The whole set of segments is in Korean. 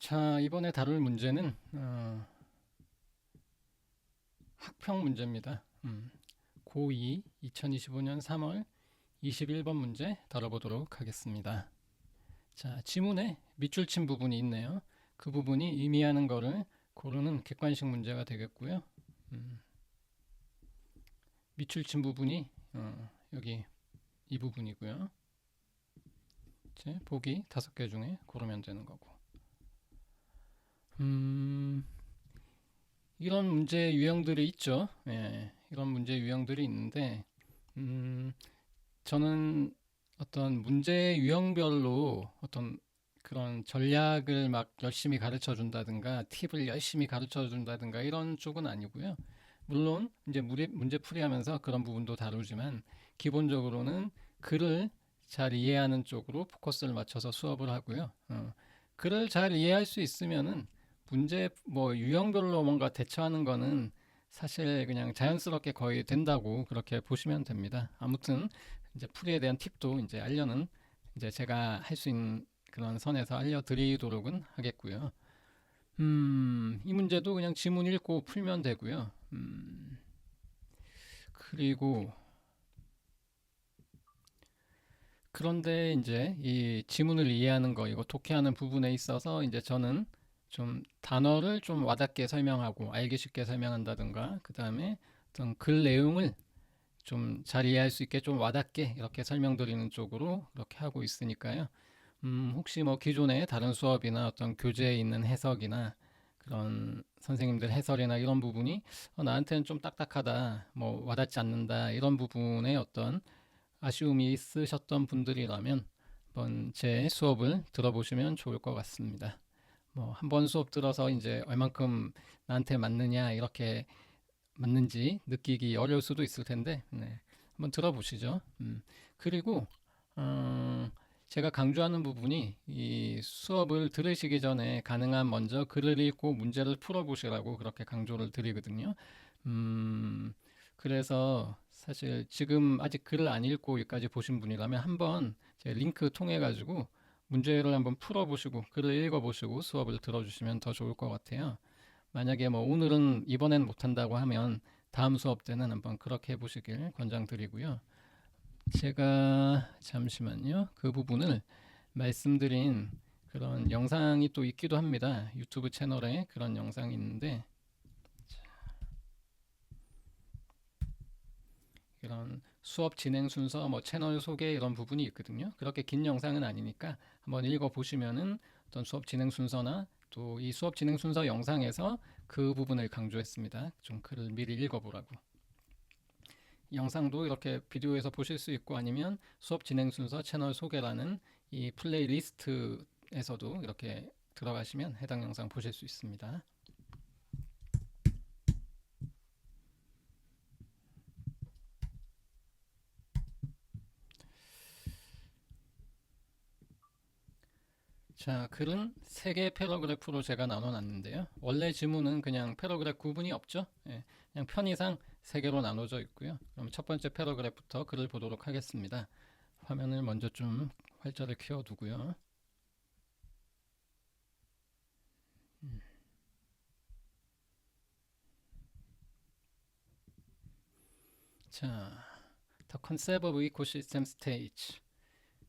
자, 이번에 다룰 문제는 학평 문제입니다. 고2 2025년 3월 21번 문제 다뤄보도록 하겠습니다. 자, 지문에 밑줄 친 부분이 있네요. 그 부분이 의미하는 거를 고르는 객관식 문제가 되겠고요. 밑줄 친 부분이 여기 이 부분이고요. 이제 보기 5개 중에 고르면 되는 거고. 이런 문제 유형들이 있죠. 예, 이런 문제 유형들이 있는데, 저는 어떤 문제 유형별로 어떤 그런 전략을 막 열심히 가르쳐 준다든가, 팁을 열심히 가르쳐 준다든가, 이런 쪽은 아니고요. 물론, 이제 문제 풀이하면서 그런 부분도 다루지만, 기본적으로는 글을 잘 이해하는 쪽으로 포커스를 맞춰서 수업을 하고요. 글을 잘 이해할 수 있으면은 문제 뭐 유형별로 뭔가 대처하는 거는 사실 그냥 자연스럽게 거의 된다고 그렇게 보시면 됩니다. 아무튼 이제 풀이에 대한 팁도 이제 알려는 이제 제가 할 수 있는 그런 선에서 알려드리도록은 하겠고요. 이 문제도 그냥 지문 읽고 풀면 되고요. 그리고 그런데 이제 이 지문을 이해하는 거, 이거 독해하는 부분에 있어서 이제 저는 좀 단어를 좀 와닿게 설명하고 알기 쉽게 설명한다든가, 그 다음에 어떤 글 내용을 좀 잘 이해할 수 있게 좀 와닿게 이렇게 설명드리는 쪽으로 이렇게 하고 있으니까요. 혹시 뭐 기존에 다른 수업이나 어떤 교재에 있는 해석이나 그런 선생님들 해설이나 이런 부분이 나한테는 좀 딱딱하다, 뭐 와닿지 않는다, 이런 부분에 어떤 아쉬움이 있으셨던 분들이라면 한번 제 수업을 들어보시면 좋을 것 같습니다. 뭐 한 번 수업 들어서 이제 얼만큼 나한테 맞느냐 이렇게 맞는지 느끼기 어려울 수도 있을 텐데 네. 한번 들어보시죠. 그리고 어, 제가 강조하는 부분이 이 수업을 들으시기 전에 가능한 먼저 글을 읽고 문제를 풀어보시라고 그렇게 강조를 드리거든요. 음, 그래서 사실 지금 아직 글을 안 읽고 여기까지 보신 분이라면 한번 제 링크 통해 가지고 문제를 한번 풀어보시고 글을 읽어보시고 수업을 들어주시면 더 좋을 것 같아요. 만약에 뭐 오늘은 이번엔 못한다고 하면 다음 수업 때는 한번 그렇게 해보시길 권장드리고요. 제가 잠시만요. 그 부분을 말씀드린 그런 영상이 또 있기도 합니다. 유튜브 채널에 그런 영상이 있는데 이런 수업 진행 순서, 뭐 채널 소개 이런 부분이 있거든요. 그렇게 긴 영상은 아니니까 한번 읽어 보시면은 어떤 수업 진행 순서나 또 이 수업 진행 순서 영상에서 그 부분을 강조했습니다. 좀 글을 미리 읽어보라고. 영상도 이렇게 비디오에서 보실 수 있고 아니면 수업 진행 순서 채널 소개라는 이 플레이리스트에서도 이렇게 들어가시면 해당 영상 보실 수 있습니다. 자, 글은 3개 패러그래프로 제가 나눠 놨는데요. 원래 지문은 그냥 패러그래프 구분이 없죠. 예, 그냥 편의상 3개로 나눠져 있고요. 그럼 첫 번째 패러그래프부터 글을 보도록 하겠습니다. 화면을 먼저 좀 활자를 키워두고요. 자, The concept of ecosystem stage.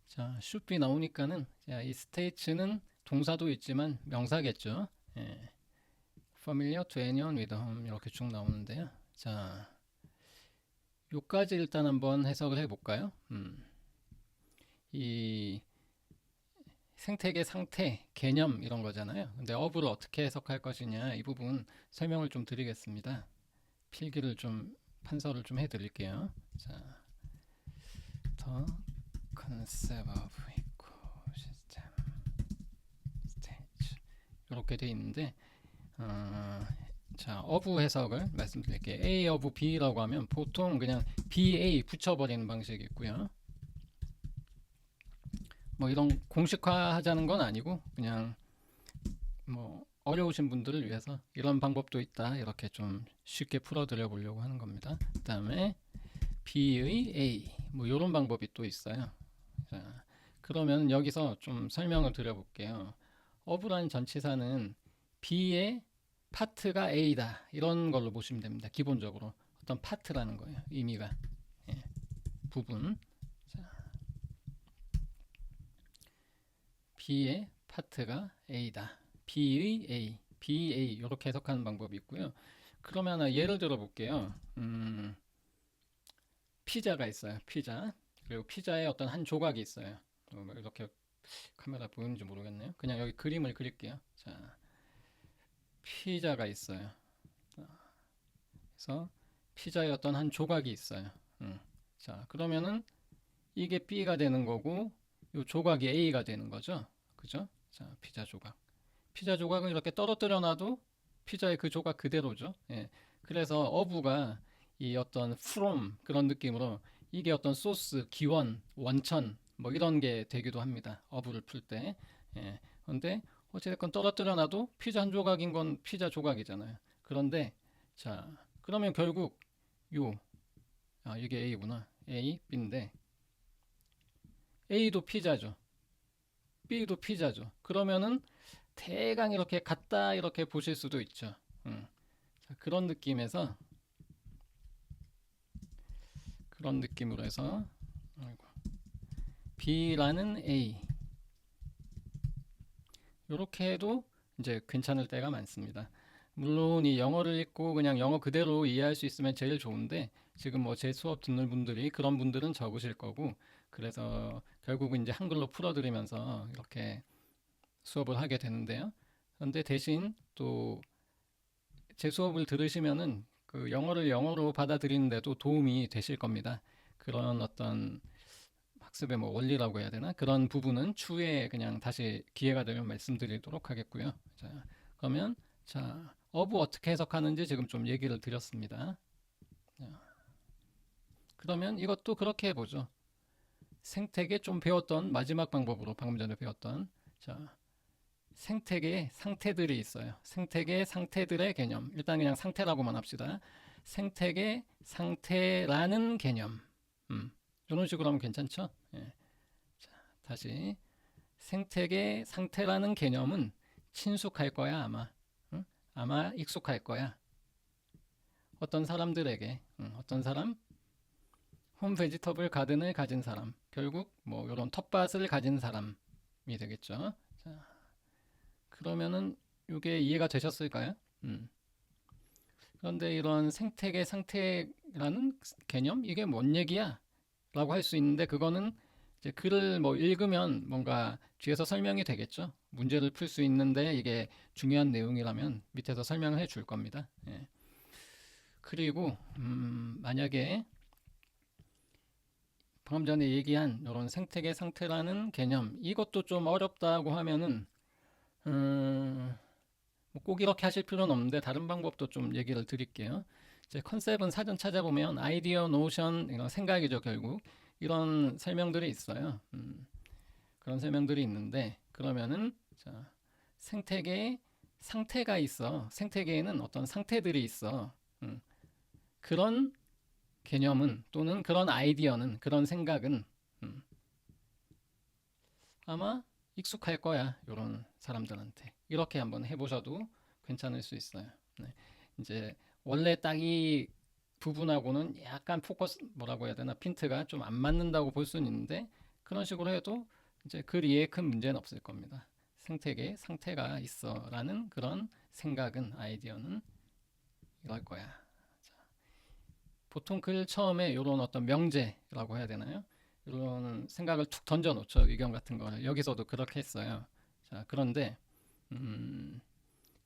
자, should be 나오니까는 자, 이 stage는 동사도 있지만 명사겠죠. 예, familiar to anyone with whom 이렇게 쭉 나오는데요. 자, 요까지 일단 한번 해석을 해볼까요? 이 생태계 상태, 개념 이런 거잖아요. 근데 어부를 어떻게 해석할 것이냐 이 부분 설명을 좀 드리겠습니다. 필기를 좀 판서를 좀 해드릴게요. 자, the concept of ecosystem stage 이렇게 돼 있는데 자, 어부 해석을 말씀드릴게요. A of B라고 하면 보통 그냥 BA 붙여버리는 방식이 있고요. 뭐 이런 공식화 하자는 건 아니고 그냥 뭐 어려우신 분들을 위해서 이런 방법도 있다 이렇게 좀 쉽게 풀어드려 보려고 하는 겁니다. 그 다음에 B의 A 뭐 이런 방법이 또 있어요. 자, 그러면 여기서 좀 설명을 드려볼게요. of라는 전치사는 B의 파트가 A다 이런 걸로 보시면 됩니다. 기본적으로 어떤 파트라는 거예요. 의미가 예, 부분. 자, B의 파트가 A다. B의 A, BA 이렇게 해석하는 방법이 있고요. 그러면 하나 예를 들어 볼게요. 피자가 있어요. 피자. 그리고 피자에 어떤 한 조각이 있어요. 이렇게 카메라 보이는지 모르겠네요. 그냥 여기 그림을 그릴게요. 자, 피자가 있어요. 그래서 피자에 어떤 한 조각이 있어요. 자, 그러면은 이게 B가 되는 거고, 이 조각이 A가 되는 거죠. 그죠? 자, 피자 조각. 피자 조각을 이렇게 떨어뜨려 놔도 피자의 그 조각 그대로죠. 예. 그래서 어부가 이 어떤 from 그런 느낌으로 이게 어떤 소스, 기원, 원천 뭐 이런 게 되기도 합니다. 어부를 풀 때. 예. 그런데 어찌됐건 떨어뜨려 놔도 피자 한 조각인 건 피자 조각이잖아요. 그런데 자, 그러면 결국 요 이게 A구나. A, B인데 A도 피자죠. B도 피자죠. 그러면은 대강 이렇게 같다 이렇게 보실 수도 있죠. 자, 그런 느낌으로 해서 B라는 A 이렇게 해도 이제 괜찮을 때가 많습니다. 물론 이 영어를 읽고 그냥 영어 그대로 이해할 수 있으면 제일 좋은데 지금 뭐 제 수업 듣는 분들이 그런 분들은 적으실 거고 그래서 결국은 이제 한글로 풀어드리면서 이렇게 수업을 하게 되는데요. 그런데 대신 또 제 수업을 들으시면은 그 영어를 영어로 받아들이는데도 도움이 되실 겁니다. 그런 어떤 학습의 뭐 원리라고 해야 되나? 그런 부분은 추후에 그냥 다시 기회가 되면 말씀드리도록 하겠고요. 자, 그러면 자, 어부 어떻게 해석하는지 지금 좀 얘기를 드렸습니다. 자, 그러면 이것도 그렇게 해보죠. 생태계 좀 배웠던 마지막 방법으로 방금 전에 배웠던 자, 생태계에 상태들이 있어요. 생태계 상태들의 개념. 일단 그냥 상태라고만 합시다. 생태계 상태라는 개념. 이런 식으로 하면 괜찮죠? 예. 자, 다시 생태계 상태라는 개념은 친숙할 거야 아마. 응? 아마 익숙할 거야. 어떤 사람들에게 어떤 사람 홈 베지터블 가든을 가진 사람 결국 뭐 이런 텃밭을 가진 사람이 되겠죠. 자, 그러면은 이게 이해가 되셨을까요? 그런데 이런 생태계 상태라는 개념 이게 뭔 얘기야? 라고 할 수 있는데 그거는 이제 글을 뭐 읽으면 뭔가 뒤에서 설명이 되겠죠. 문제를 풀 수 있는데 이게 중요한 내용이라면 밑에서 설명을 해줄 겁니다. 예. 그리고 만약에 방금 전에 얘기한 이런 생태계 상태라는 개념 이것도 좀 어렵다고 하면은 뭐꼭 이렇게 하실 필요는 없는데 다른 방법도 좀 얘기를 드릴게요. 제 컨셉은 사전 찾아보면 아이디어, 노션, 이런 생각이죠 결국 이런 설명들이 있어요. 그런 설명들이 있는데 그러면은 자, 생태계에 상태가 있어. 생태계에는 어떤 상태들이 있어. 그런 개념은 또는 그런 아이디어는 그런 생각은 아마 익숙할 거야. 이런 사람들한테. 이렇게 한번 해보셔도 괜찮을 수 있어요. 네. 이제 원래 딱 이 부분하고는 약간 포커스 뭐라고 해야 되나 핀트가 좀 안 맞는다고 볼 수는 있는데 그런 식으로 해도 이제 글 이해에 큰 문제는 없을 겁니다. 생태계 상태가 있어라는 그런 생각은 아이디어는 이럴 거야. 자, 보통 글 처음에 이런 어떤 명제라고 해야 되나요? 이런 생각을 툭 던져 놓죠. 의견 같은 거를 여기서도 그렇게 했어요. 자, 그런데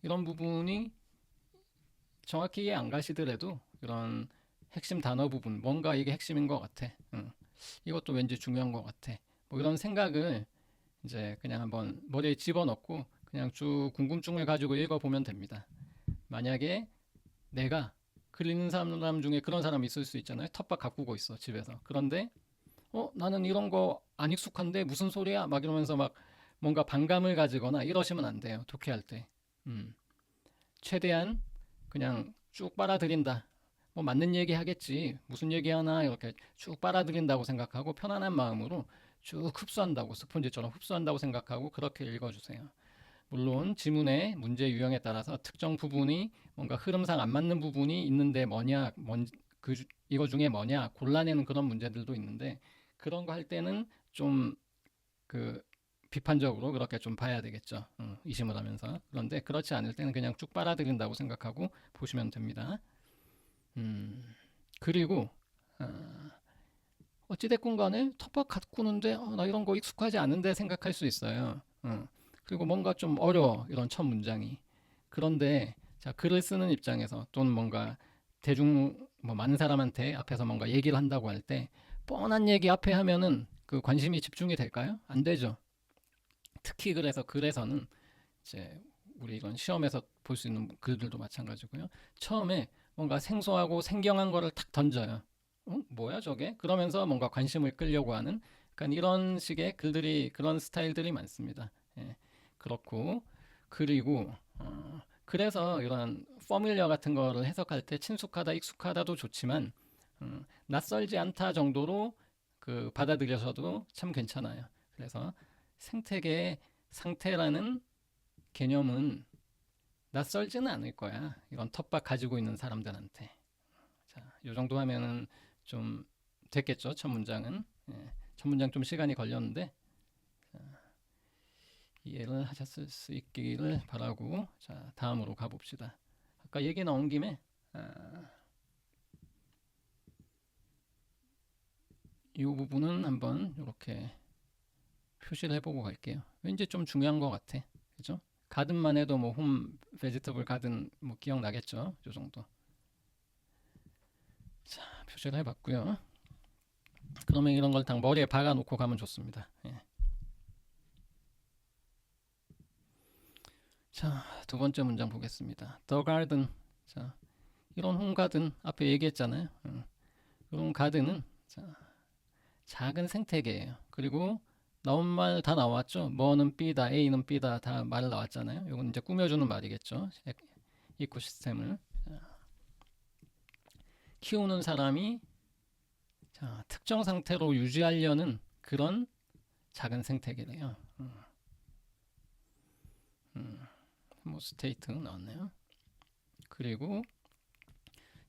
이런 부분이 정확히 이해 안 가시더라도 이런 핵심 단어 부분 뭔가 이게 핵심인 것 같아. 이것도 왠지 중요한 것 같아. 뭐 이런 생각을 이제 그냥 한번 머리에 집어넣고 그냥 쭉 궁금증을 가지고 읽어보면 됩니다. 만약에 내가 글 읽는 사람 중에 그런 사람이 있을 수 있잖아요. 텃밭 가꾸고 있어 집에서. 그런데 나는 이런 거 안 익숙한데 무슨 소리야? 막 이러면서 막 뭔가 반감을 가지거나 이러시면 안 돼요. 독해할 때. 최대한 그냥 쭉 빨아들인다. 뭐 맞는 얘기 하겠지. 무슨 얘기 하나 이렇게 쭉 빨아들인다고 생각하고 편안한 마음으로 쭉 흡수한다고 스폰지처럼 흡수한다고 생각하고 그렇게 읽어주세요. 물론 지문의 문제 유형에 따라서 특정 부분이 뭔가 흐름상 안 맞는 부분이 있는데 뭐냐, 이거 중에 뭐냐 골라내는 그런 문제들도 있는데 그런 거 할 때는 좀 그 비판적으로 그렇게 좀 봐야 되겠죠. 이심을 하면서. 그런데 그렇지 않을 때는 그냥 쭉 빨아들인다고 생각하고 보시면 됩니다. 음, 그리고 어찌됐건 간에 텃밭 가꾸는데 나 이런 거 익숙하지 않은데 생각할 수 있어요. 그리고 뭔가 좀 어려워 이런 첫 문장이. 그런데 자 글을 쓰는 입장에서 또는 뭔가 대중 뭐 많은 사람한테 앞에서 뭔가 얘기를 한다고 할 때 뻔한 얘기 앞에 하면은 그 관심이 집중이 될까요? 안 되죠. 특히 그래서 글에서는 이제 우리 이런 시험에서 볼 수 있는 글들도 마찬가지고요. 처음에 뭔가 생소하고 생경한 거를 탁 던져요. 뭐야 저게? 그러면서 뭔가 관심을 끌려고 하는 그러니까 이런 식의 글들이 그런 스타일들이 많습니다. 예, 그렇고 그리고 그래서 이런 포뮬러 같은 거를 해석할 때 친숙하다, 익숙하다도 좋지만 낯설지 않다 정도로 그 받아들여서도 참 괜찮아요. 그래서 생태계의 상태라는 개념은 낯설지는 않을 거야. 이런 텃밭 가지고 있는 사람들한테. 자, 요 정도 하면은 좀 됐겠죠. 첫 문장은. 예, 첫 문장 좀 시간이 걸렸는데 이해를 하셨을 수 있기를 바라고 자, 다음으로 가봅시다. 아까 얘기 나온 김에 이 부분은 한번 이렇게 표시를 해보고 갈게요. 왠지 좀 중요한 것 같아. 그죠? 가든만 해도 뭐 홈 베지터블 가든 뭐 기억나겠죠? 요 정도. 자, 표시를 해봤고요. 그러면 이런 걸 다 머리에 박아놓고 가면 좋습니다. 예. 자, 두 번째 문장 보겠습니다. The garden. 자, 이런 홈가든 앞에 얘기했잖아요. 이런 가든은 자, 작은 생태계예요. 그리고 나온 말 다 나왔죠. 뭐는 B다, A는 B다 다 말 나왔잖아요. 이건 이제 꾸며주는 말이겠죠. 이코시스템을 키우는 사람이 자, 특정 상태로 유지하려는 그런 작은 생태계래요. 뭐 스테이트 나왔네요. 그리고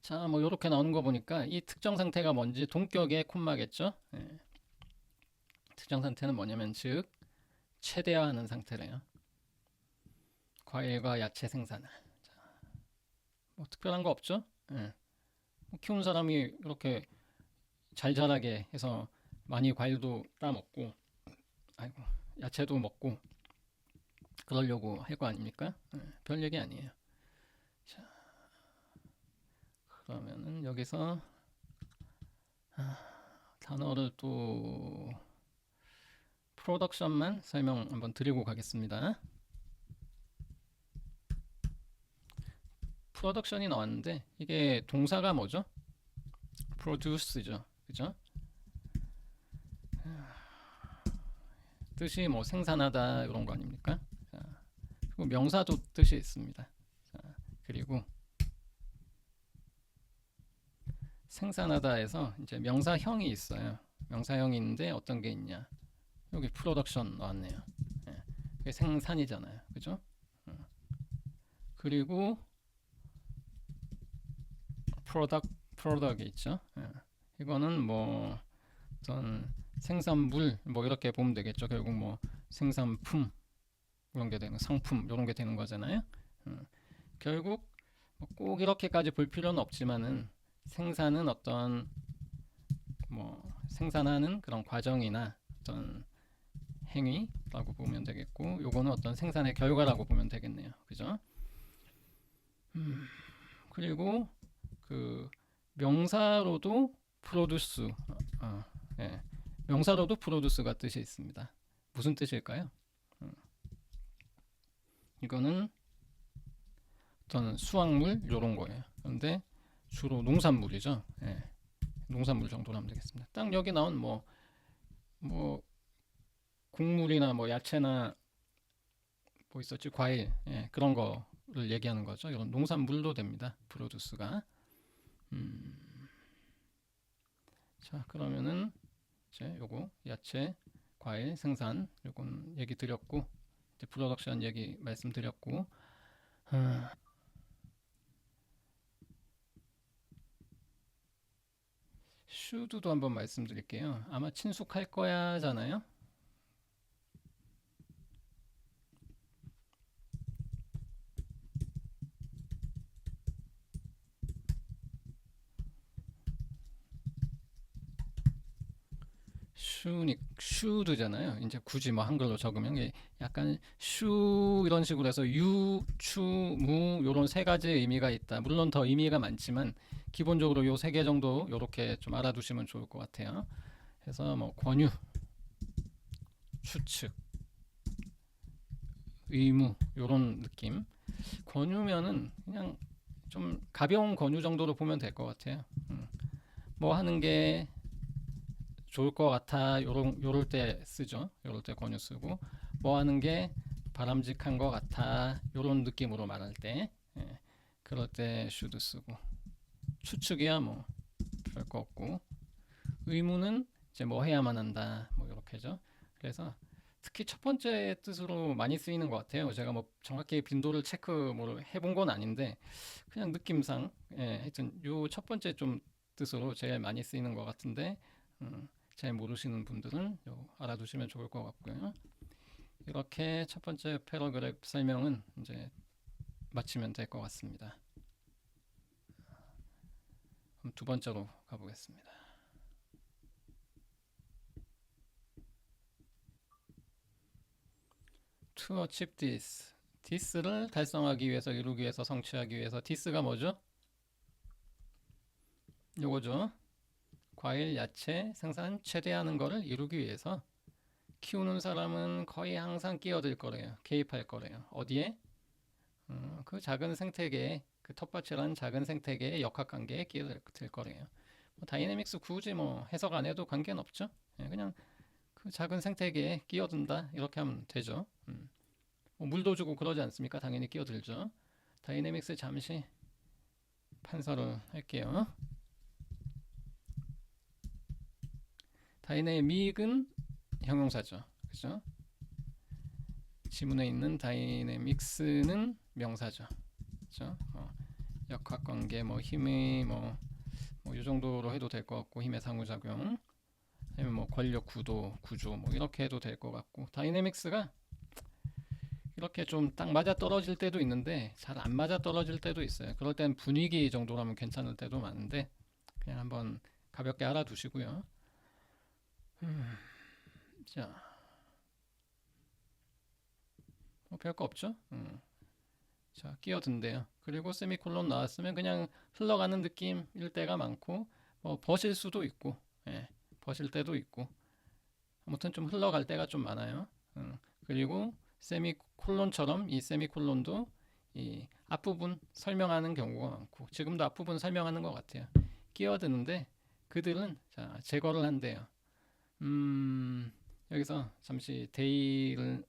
자, 뭐 이렇게 나오는 거 보니까 이 특정 상태가 뭔지 동격의 콤마겠죠. 예. 특정 상태는 뭐냐면 즉 최대화하는 상태래요. 과일과 야채 생산을. 뭐 특별한 거 없죠? 예. 뭐 키우는 사람이 이렇게 잘 자라게 해서 많이 과일도 따먹고, 아이고 야채도 먹고 그러려고 할 거 아닙니까? 예. 별 얘기 아니에요. 자, 그러면은 여기서 단어를 또 프로덕션만 설명 한번 드리고 가겠습니다. 프로덕션이 나왔는데 이게 동사가 뭐죠? produce죠. 그죠? 뜻이 뭐 생산하다 이런 거 아닙니까? 자, 그리고 명사도 뜻이 있습니다. 자, 그리고 생산하다에서 이제 명사형이 있어요. 명사형이 있는데 어떤 게 있냐? 여기 프로덕션 나왔네요. 예, 그게 생산이잖아요. 그죠? 그리고 프로덕이 있죠. 예, 이거는 뭐 어떤 생산물 뭐 이렇게 보면 되겠죠. 결국 뭐 생산품 이런 게 되는 상품 이런 게 되는 거잖아요. 결국 꼭 이렇게까지 볼 필요는 없지만은 생산은 어떤 뭐 생산하는 그런 과정이나 어떤 행위라고 보면 되겠고 요거는 어떤 생산의 결과라고 보면 되겠네요. 그죠? 그리고 그 명사로도 프로듀스 예. 명사로도 프로듀스가 뜻이 있습니다. 무슨 뜻일까요? 이거는 어떤 수확물 이런 거예요. 그런데 주로 농산물이죠. 예. 농산물 정도로 하면 되겠습니다. 딱 여기 나온 뭐 곡물이나 뭐 야채나 뭐 있었지 과일 그런 거를 얘기하는 거죠. 이건 농산물도 됩니다. 프로듀스가. 자 그러면은 이제 요거 야채 과일 생산 요건 얘기 드렸고 이제 프로덕션 얘기 말씀드렸고, 음, 슈드도 한번 말씀드릴게요. 아마 친숙할 거야잖아요. 슈드잖아요. 이제 굳이 뭐 한글로 적으면 이게 약간 슈 이런 식으로 해서 유, 추, 무 요런 세 가지의 의미가 있다. 물론 더 의미가 많지만 기본적으로 요 세 개 정도 요렇게 좀 알아두시면 좋을 것 같아요. 그래서 뭐 권유, 추측, 의무 요런 느낌. 권유면은 그냥 좀 가벼운 권유 정도로 보면 될 것 같아요. 뭐 하는 게 좋을 것 같아 요럴 때 쓰죠. 요럴 때 권유 쓰고 뭐 하는 게 바람직한 것 같아 요런 느낌으로 말할 때 예, 그럴 때 should 쓰고 추측이야 뭐 별거 없고 의무는 이제 뭐 해야만 한다 뭐 요렇게죠. 그래서 특히 첫 번째 뜻으로 많이 쓰이는 것 같아요. 제가 뭐 정확히 빈도를 체크 뭐 해본 건 아닌데 그냥 느낌상 예, 하여튼 요 첫 번째 좀 뜻으로 제일 많이 쓰이는 것 같은데 잘 모르시는 분들은 요 알아두시면 좋을 것 같고요. 이렇게 첫 번째 패러그래프 설명은 이제 마치면 될 것 같습니다. 그럼 두 번째로 가보겠습니다. To achieve this. this를 달성하기 위해서 이루기 위해서 성취하기 위해서 this가 뭐죠? 요거죠. 과일, 야채 생산 최대하는 거를 이루기 위해서 키우는 사람은 거의 항상 끼어들 거래요. 개입할 거래요. 어디에? 그 작은 생태계에 그 텃밭이라는 작은 생태계의 역학관계에 끼어들 거래요. 뭐 다이내믹스 굳이 뭐 해석 안 해도 관계는 없죠. 예, 그냥 그 작은 생태계에 끼어든다 이렇게 하면 되죠. 뭐 물도 주고 그러지 않습니까? 당연히 끼어들죠. 다이내믹스 잠시 판서를 할게요. 다이내믹은 형용사죠. 그죠? 지문에 있는 다이내믹스는 명사죠. 그죠? 역학관계, 뭐 힘의 이 정도로 해도 될 것 같고 힘의 상호작용, 아니면 뭐 권력 구도, 구조 뭐 이렇게 해도 될 것 같고 다이내믹스가 이렇게 좀 딱 맞아 떨어질 때도 있는데 잘 안 맞아 떨어질 때도 있어요. 그럴 땐 분위기 정도라면 괜찮을 때도 많은데 그냥 한번 가볍게 알아두시고요. 자, 뭐 별거 없죠? 자, 끼어든대요. 그리고 세미콜론 나왔으면 그냥 흘러가는 느낌일 때가 많고 뭐 버실 수도 있고 예, 버실 때도 있고 아무튼 좀 흘러갈 때가 좀 많아요. 그리고 세미콜론처럼 이 세미콜론도 이 앞부분 설명하는 경우가 많고 지금도 앞부분 설명하는 것 같아요. 끼어드는데 그들은 자, 제거를 한대요. 여기서 잠시 데이를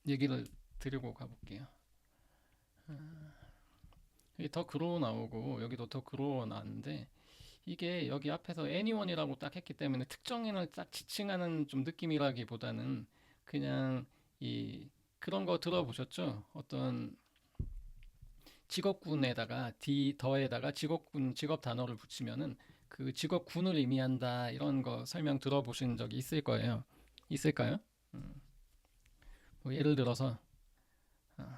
얘기를 드리고 가볼게요. 여기 더 그로우 나오고 여기도 더 그로우 나왔는데 이게 여기 앞에서 anyone이라고 딱 했기 때문에 특정인을 딱 지칭하는 좀 느낌이라기보다는 그냥 이 그런 거 들어보셨죠? 어떤 직업군에다가 D 더에다가 직업군 직업 단어를 붙이면은 그 직업군을 의미한다 이런 거 설명 들어보신 적이 있을 거예요. 있을까요? 뭐 예를 들어서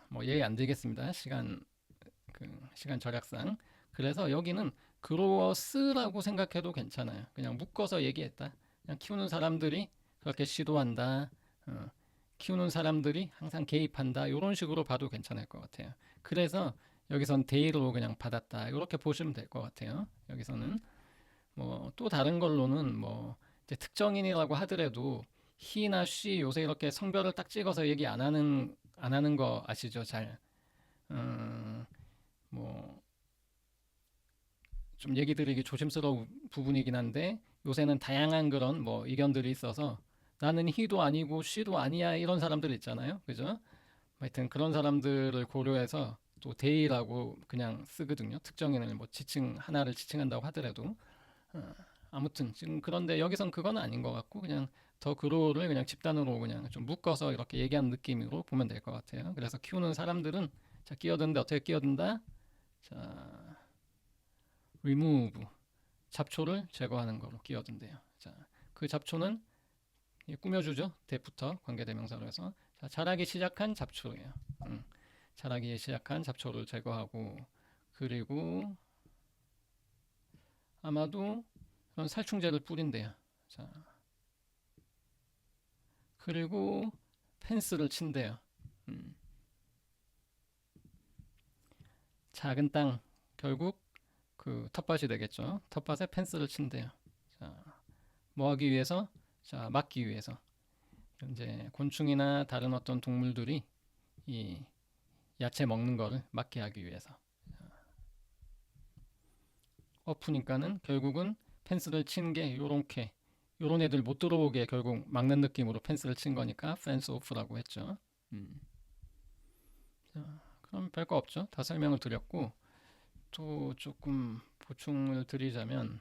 뭐 예의 안 들겠습니다. 시간 절약상. 그래서 여기는 그로어스라고 생각해도 괜찮아요. 그냥 묶어서 얘기했다. 그냥 키우는 사람들이 그렇게 시도한다. 어, 키우는 사람들이 항상 개입한다. 이런 식으로 봐도 괜찮을 것 같아요. 그래서 여기선 데이로 그냥 받았다. 이렇게 보시면 될 것 같아요. 여기서는 뭐 또 다른 걸로는 뭐 이제 특정인이라고 하더라도 he나 she 요새 이렇게 성별을 딱 찍어서 얘기 안 하는 거 아시죠? 잘. 뭐 좀 얘기 드리기 조심스러운 부분이긴 한데 요새는 다양한 그런 뭐 의견들이 있어서 나는 he도 아니고 she도 아니야 이런 사람들 있잖아요. 그죠? 하여튼 그런 사람들을 고려해서 또 they라고 그냥 쓰거든요. 특정인을 뭐 지칭 하나를 지칭한다고 하더라도 아무튼 지금 그런데 여기선 그건 아닌 것 같고 그냥 더 그로를 그냥 집단으로 그냥 좀 묶어서 이렇게 얘기하는 느낌으로 보면 될 것 같아요. 그래서 키우는 사람들은 자 끼어드는데 어떻게 끼어든다? 자 remove 잡초를 제거하는 거로 끼어든대요. 자 그 잡초는 꾸며주죠. 대부터 관계대명사로 해서 자, 자라기 시작한 잡초예요. 자라기 시작한 잡초를 제거하고 그리고 아마도 그런 살충제를 뿌린대요. 자, 그리고 펜스를 친대요. 음, 작은 땅 결국 그 텃밭이 되겠죠. 텃밭에 펜스를 친대요. 자, 뭐 하기 위해서? 자, 막기 위해서. 이제 곤충이나 다른 어떤 동물들이 이 야채 먹는 거를 막게 하기 위해서. 엎으니까는 결국은 펜스를 친 게 요렇게 요런 애들 못 들어오게 결국 막는 느낌으로 펜스를 친 거니까 펜스 오프라고 했죠. 음. 자, 그럼 별거 없죠. 다 설명을 드렸고 또 조금 보충을 드리자면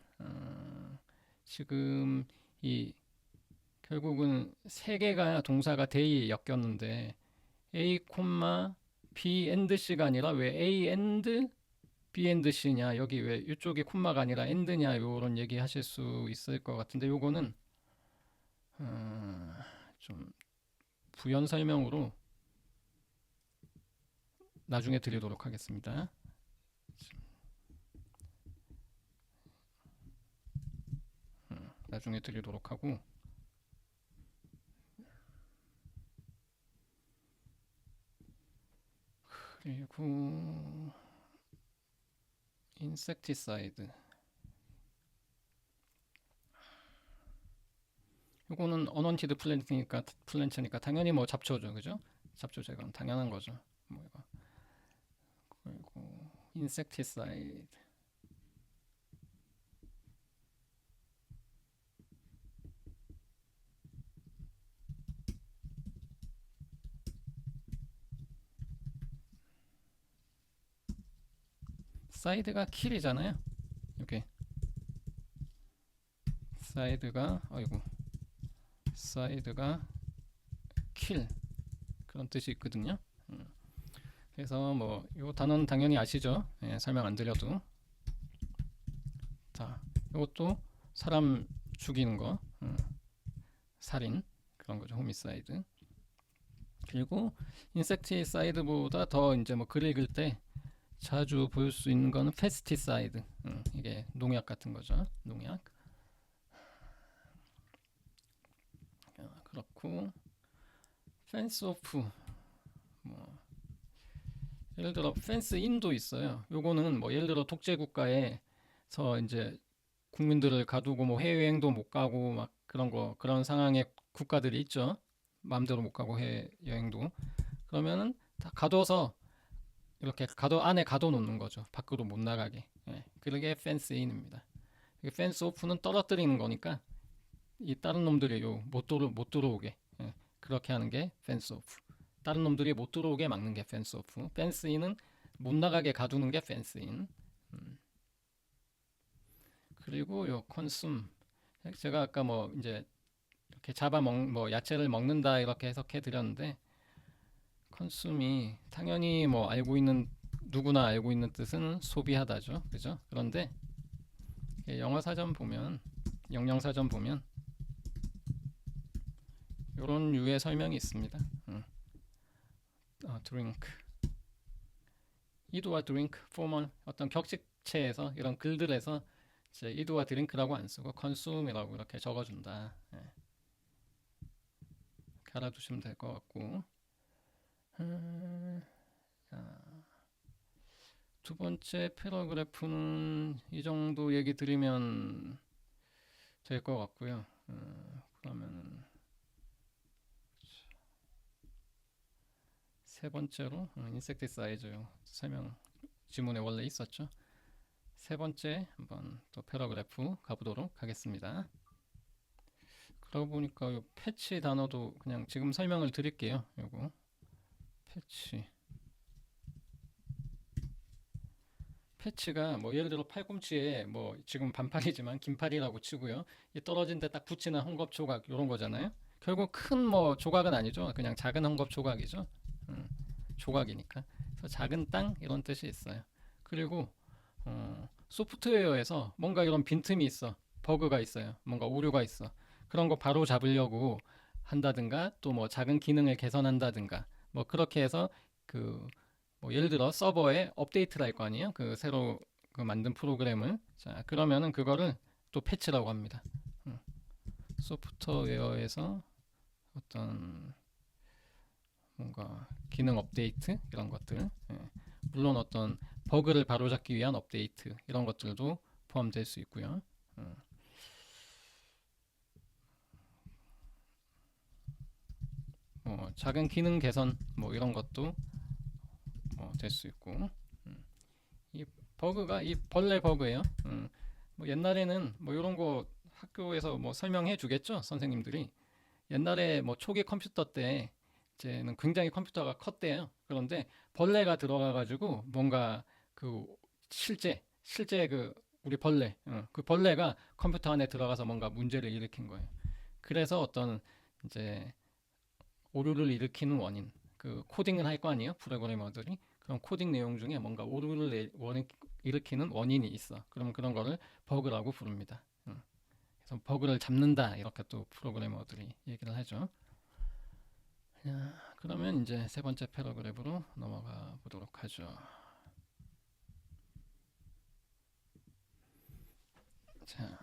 지금 이 결국은 세 개가 동사가 대이 엮였는데 A, B and C가 아니라 왜 A and B and C냐 여기 왜 이쪽이 콤마가 아니라 and냐 요런 얘기 하실 수 있을 것 같은데 요거는 좀 부연 설명으로 나중에 드리도록 하겠습니다. 나중에 드리도록 하고 그리고 인섹티사이드 요거는 언원티드 플랜트니까 당연히 뭐 잡초죠, 그죠? 잡초 제거는 당연한 거죠. 뭐 이거 그리고 인섹티사이드 사이드가 킬이잖아요. 이렇게 사이드가 킬 그런 뜻이 있거든요. 그래서 뭐 이 단어는 당연히 아시죠? 예, 설명 안 드려도 자 이것도 사람 죽이는 거 살인 그런 거죠. 호미사이드. 그리고 인섹티사이드보다 더 이제 뭐 글 읽을 때 자주 볼 수 있는 거는 페스티사이드. 이게 농약 같은 거죠. 농약. 그렇고 펜스 오프 뭐 예를 들어 펜스 인도 있어요. 요거는 뭐 예를 들어 독재 국가에서 이제 국민들을 가두고 뭐 해외여행도 못 가고 막 그런 거 그런 상황의 국가들이 있죠. 마음대로 못 가고 해외여행도 그러면은 다 가둬서 이렇게 안에 가둬 놓는 거죠. 밖으로 못 나가게. 예, 그게 펜스 인입니다. 펜스 오프는 떨어뜨리는 거니까 이 다른 놈들이 못 들어오게 그렇게 하는 게 펜스 오프. 다른 놈들이 못 들어오게 막는 게 펜스 오프. 펜스 인은 못 나가게 가두는 게 펜스 인. 그리고 요 컨숨 제가 아까 뭐 이제 이렇게 뭐 야채를 먹는다 이렇게 해석해 드렸는데 컨숨이 당연히 뭐 누구나 알고 있는 뜻은 소비하다죠. 그죠? 그런데 영어 사전 보면 영영사전 보면 이런 유의 설명이 있습니다. drink, eat와 drink, formal 어떤 격식체에서 이런 글들에서 이제 eat와 drink라고 안 쓰고 consume이라고 이렇게 적어준다. 알아두시면 될 것 같고 두 번째 패러그래프는 이 정도 얘기 드리면 될 것 같고요. 그러면 세 번째로 인섹티사이즈 설명 지문에 원래 있었죠. 세 번째 한번 또 패러그래프 가보도록 하겠습니다. 그러고 보니까 이 패치 단어도 그냥 지금 설명을 드릴게요. 패치가 뭐 예를 들어 팔꿈치에 뭐 지금 반팔이지만 긴팔이라고 치고요. 이 떨어진 데 딱 붙이는 헝겊 조각 이런 거잖아요. 결국 큰 뭐 조각은 아니죠. 그냥 작은 헝겊 조각이죠. 음, 조각이니까. 그래서 작은 땅 이런 뜻이 있어요. 그리고 소프트웨어에서 뭔가 이런 빈틈이 있어. 버그가 있어요. 뭔가 오류가 있어. 그런 거 바로 잡으려고 한다든가 또 뭐 작은 기능을 개선한다든가 뭐 그렇게 해서 그 뭐 예를 들어 서버에 업데이트를 할 거 아니에요? 그 새로 그 만든 프로그램을. 자, 그러면은 그거를 또 패치라고 합니다. 음, 소프트웨어에서 어떤 뭔가 기능 업데이트 이런 것들. 예. 물론 어떤 버그를 바로잡기 위한 업데이트 이런 것들도 포함될 수 있고요. 음, 뭐 작은 기능 개선 뭐 이런 것도 될 수 있고. 음, 이 버그가 이 벌레 버그예요. 뭐 옛날에는 뭐 이런 거 학교에서 뭐 설명해 주겠죠, 선생님들이. 옛날에 뭐 초기 컴퓨터 때 이제는 굉장히 컴퓨터가 컸대요. 그런데 벌레가 들어가 가지고 뭔가 그 실제 그 우리 벌레, 그 벌레가 컴퓨터 안에 들어가서 뭔가 문제를 일으킨 거예요. 그래서 어떤 이제 오류를 일으키는 원인, 그 코딩을 할 거 아니에요? 프로그래머들이. 그런 코딩 내용 중에 뭔가 일으키는 원인이 있어. 그럼 그런 거를 버그라고 부릅니다. 그래서 버그를 잡는다 이렇게 또 프로그래머들이 얘기를 하죠. 자, 그러면 이제 세 번째 패러그래프로 넘어가 보도록 하죠. 자,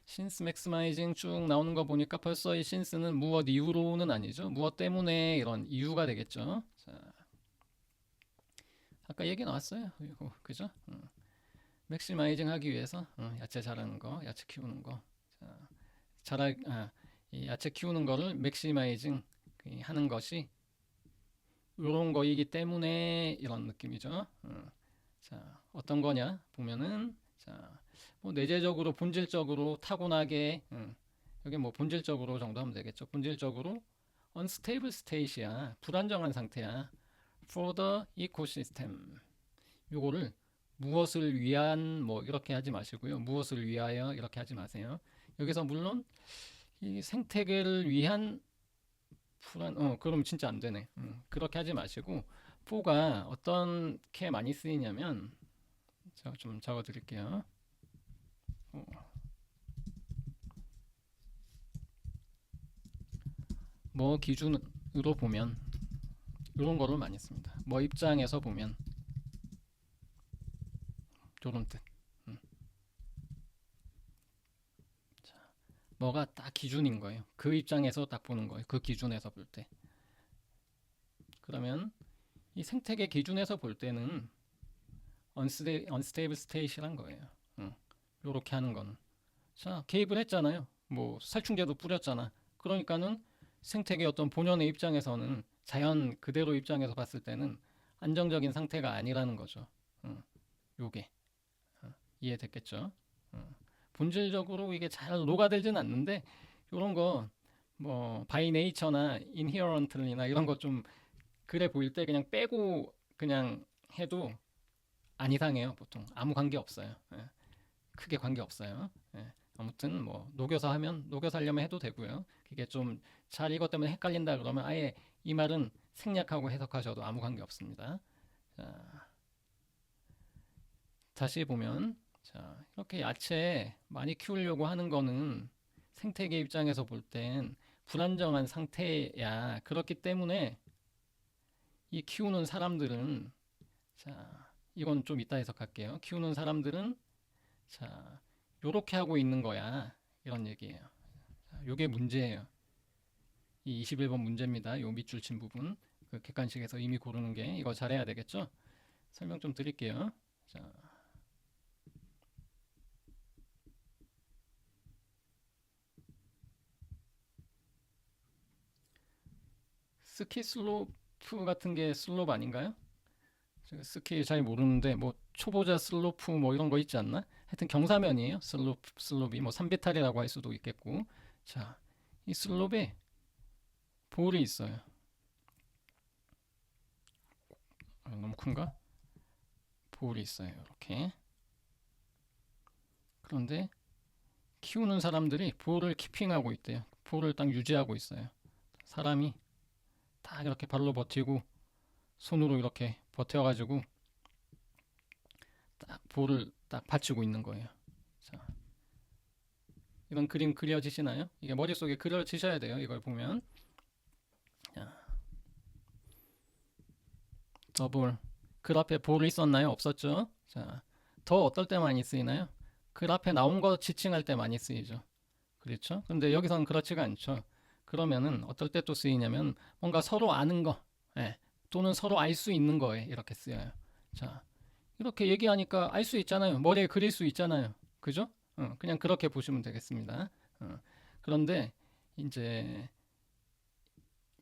신스 맥시마이징 쭉 나오는 거 보니까 벌써 이 신스는 무엇 이유로는 아니죠. 무엇 때문에 이런 이유가 되겠죠. 자, 아까 얘기 나왔어요. 이거 그죠? 맥시마이징 하기 위해서 야채 자라는 거, 야채 키우는 거. 자, 이 야채 키우는 거를 맥시마이징 하는 것이 이런 거이기 때문에 이런 느낌이죠. 자, 어떤 거냐 보면은 자, 뭐 내재적으로 본질적으로 타고나게 여기 뭐 본질적으로 정도 하면 되겠죠. 본질적으로 unstable state이야. 불안정한 상태야. for the ecosystem. 요거를 무엇을 위한 뭐 이렇게 하지 마시고요. 무엇을 위하여 이렇게 하지 마세요. 여기서 물론 이 생태계를 위한 그럼 진짜 안 되네. 그렇게 하지 마시고 for가 어떻게 많이 쓰이냐면 제가 좀 적어 드릴게요. 뭐 기준으로 보면 이런 거를 많이 씁니다. 뭐 입장에서 보면 이런 뜻. 음. 뭐가 딱 기준인 거예요. 그 입장에서 딱 보는 거예요. 그 기준에서 볼 때. 그러면 이 생태계 기준에서 볼 때는 unstable state이란 거예요. 이렇게 하는 거는. 자, 개입을 했잖아요. 뭐 살충제도 뿌렸잖아. 그러니까는 생태계 어떤 본연의 입장에서는 자연 그대로 입장에서 봤을 때는 안정적인 상태가 아니라는 거죠. 요게 이해됐겠죠? 본질적으로 이게 잘 녹아들진 않는데 이런 거 뭐 바이 네이처나 인히어런틀리나 이런 거 좀 그래 보일 때 그냥 빼고 그냥 해도 안 이상해요. 보통 아무 관계 없어요. 예, 크게 관계 없어요. 예, 아무튼 뭐 녹여서 하면 녹여서 하려면 해도 되고요. 그게 좀 잘 이것 때문에 헷갈린다 그러면 아예 이 말은 생략하고 해석하셔도 아무 관계 없습니다. 자, 다시 보면 자, 이렇게 야채 많이 키우려고 하는 거는 생태계 입장에서 볼 땐 불안정한 상태야. 그렇기 때문에 이 키우는 사람들은 자, 이건 좀 이따 해석할게요. 키우는 사람들은 자, 요렇게 하고 있는 거야. 이런 얘기예요. 자, 요게 문제예요. 이 21번 문제입니다. 요 밑줄 친 부분. 그 객관식에서 이미 고르는 게 이거 잘해야 되겠죠? 설명 좀 드릴게요. 자, 스키 슬로프 같은 게 슬롭 아닌가요? 제가 스키 잘 모르는데 뭐 초보자 슬로프 뭐 이런 거 있지 않나? 하여튼 경사면이에요. 슬롭이 뭐 산비탈이라고 할 수도 있겠고. 자, 이 슬롭에 볼이 있어요. 너무 큰가? 볼이 있어요. 이렇게. 그런데 키우는 사람들이 볼을 키핑하고 있대요. 볼을 딱 유지하고 있어요. 사람이 딱 이렇게 발로 버티고 손으로 이렇게 버텨가지고 딱 볼을 딱 받치고 있는 거예요. 자, 이런 그림 그려지시나요? 이게 머릿속에 그려지셔야 돼요. 이걸 보면. 자, 더볼. 글 앞에 볼이 있었나요? 없었죠? 자, 더 어떨 때 많이 쓰이나요? 글 앞에 나온 거 지칭할 때 많이 쓰이죠. 그렇죠? 근데 여기서는 그렇지가 않죠. 그러면은 어떨 때 또 쓰이냐면 뭔가 서로 아는 거, 예, 또는 서로 알 수 있는 거에 이렇게 쓰여요. 자, 이렇게 얘기하니까 알 수 있잖아요. 머리에 그릴 수 있잖아요. 그죠? 그냥 그렇게 보시면 되겠습니다. 그런데 이제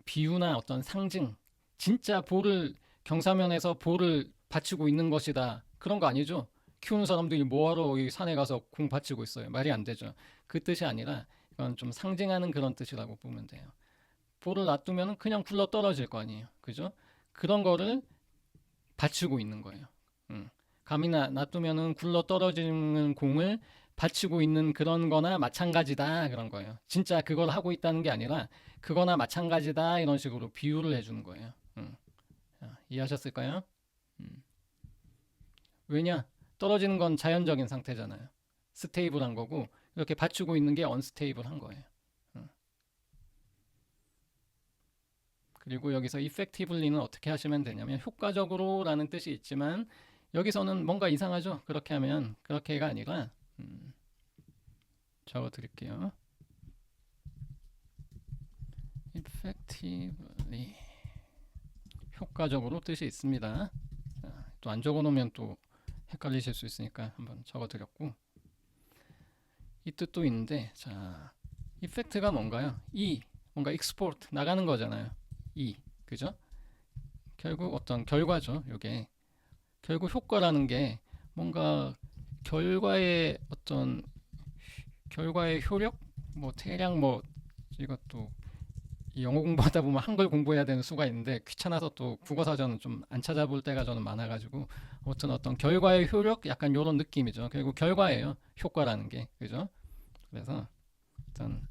비유나 어떤 상징, 진짜 볼을 경사면에서 볼을 받치고 있는 것이다. 그런 거 아니죠? 키우는 사람들이 뭐하러 이 산에 가서 공 받치고 있어요. 말이 안 되죠. 그 뜻이 아니라 이건 좀 상징하는 그런 뜻이라고 보면 돼요. 볼을 놔두면 그냥 굴러 떨어질 거 아니에요. 그죠? 그런 거를 받치고 있는 거예요. 감이나 놔두면은 굴러 떨어지는 공을 받치고 있는 그런 거나 마찬가지다 그런 거예요. 진짜 그걸 하고 있다는 게 아니라 그거나 마찬가지다 이런 식으로 비유를 해주는 거예요. 자, 이해하셨을까요? 음. 왜냐? 떨어지는 건 자연적인 상태잖아요. 스테이블한 거고 이렇게 받치고 있는 게 언스테이블한 거예요. 그리고 여기서 effectively는 어떻게 하시면 되냐면 효과적으로라는 뜻이 있지만 여기서는 뭔가 이상하죠. 그렇게 하면 그렇게가 아니라 적어 드릴게요. effectively 효과적으로 뜻이 있습니다. 또 안 적어 놓으면 또 헷갈리실 수 있으니까 한번 적어 드렸고 이 뜻도 있는데 자 effect가 뭔가요? 뭔가 export 나가는 거잖아요. 그죠? 결국 어떤 결과죠. 요게 결국 효과라는 게 뭔가 결과의 어떤 결과의 효력 뭐 대략 뭐 이것도 영어 공부하다 보면 한글 공부해야 되는 수가 있는데 귀찮아서 또 국어 사전은 좀 안 찾아볼 때가 저는 많아가지고 아무튼 어떤 결과의 효력 약간 요런 느낌이죠. 결국 결과예요. 효과라는 게 그죠? 그래서 일단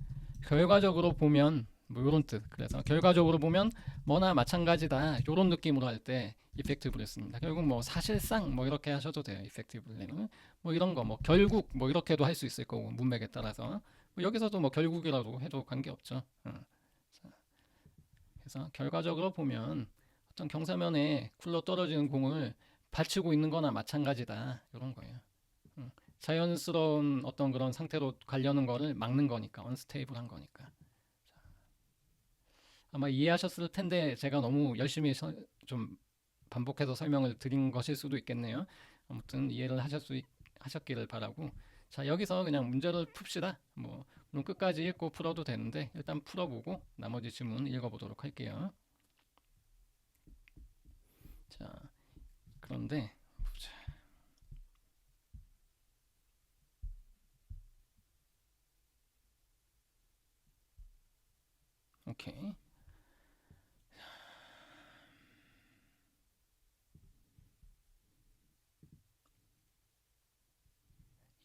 결과적으로 보면 뭐 요런 뜻. 그래서 결과적으로 보면 뭐나 마찬가지다 요런 느낌으로 할 때 이펙티브를 씁니다. 결국 뭐 사실상 뭐 이렇게 하셔도 돼요. 이펙티브는 뭐 이런 거 뭐 결국 뭐 이렇게도 할 수 있을 거고 문맥에 따라서 뭐 여기서도 뭐 결국이라도 해도 관계없죠. 그래서 결과적으로 보면 어떤 경사면에 굴러 떨어지는 공을 받치고 있는 거나 마찬가지다 이런 거예요. 자연스러운 어떤 그런 상태로 가려는 거를 막는 거니까 언스테이블한 거니까 아마 이해하셨을 텐데 제가 너무 열심히 좀 반복해서 설명을 드린 것일 수도 있겠네요. 아무튼 이해를 하셨기를 바라고 자 여기서 그냥 문제를 풉시다. 뭐 물론 끝까지 읽고 풀어도 되는데 일단 풀어보고 나머지 질문 읽어보도록 할게요. 자 그런데 보자. 오케이.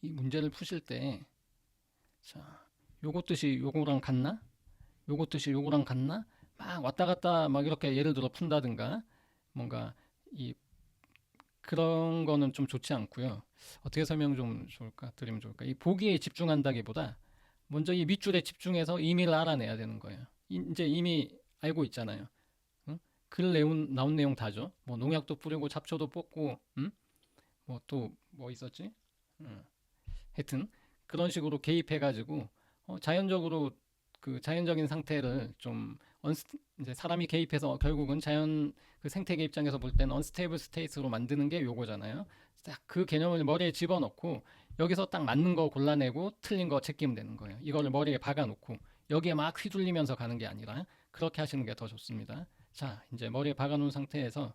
이 문제를 푸실 때, 자, 요거 뜻이 요거랑 같나? 요거 뜻이 요거랑 같나? 막 왔다 갔다 막 이렇게 예를 들어 푼다든가, 뭔가 이 그런 거는 좀 좋지 않고요. 어떻게 설명 좀 좋을까? 드리면 좋을까? 이 보기에 집중한다기보다 먼저 이 밑줄에 집중해서 의미를 알아내야 되는 거예요. 이제 이미 알고 있잖아요. 응? 글 나온 내용 다죠. 뭐 농약도 뿌리고 잡초도 뽑고, 뭐 또 뭐 있었지? 응. 하여튼 그런 식으로 개입해가지고 자연적으로 그 자연적인 상태를 좀 이제 사람이 개입해서 결국은 자연 그 생태계 입장에서 볼 때는 언스테이블 스테이트로 만드는 게 요거잖아요. 딱 그 개념을 머리에 집어넣고 여기서 딱 맞는 거 골라내고 틀린 거 제끼면 되는 거예요. 이거를 머리에 박아놓고 여기에 막 휘둘리면서 가는 게 아니라 그렇게 하시는 게 더 좋습니다. 자, 이제 머리에 박아놓은 상태에서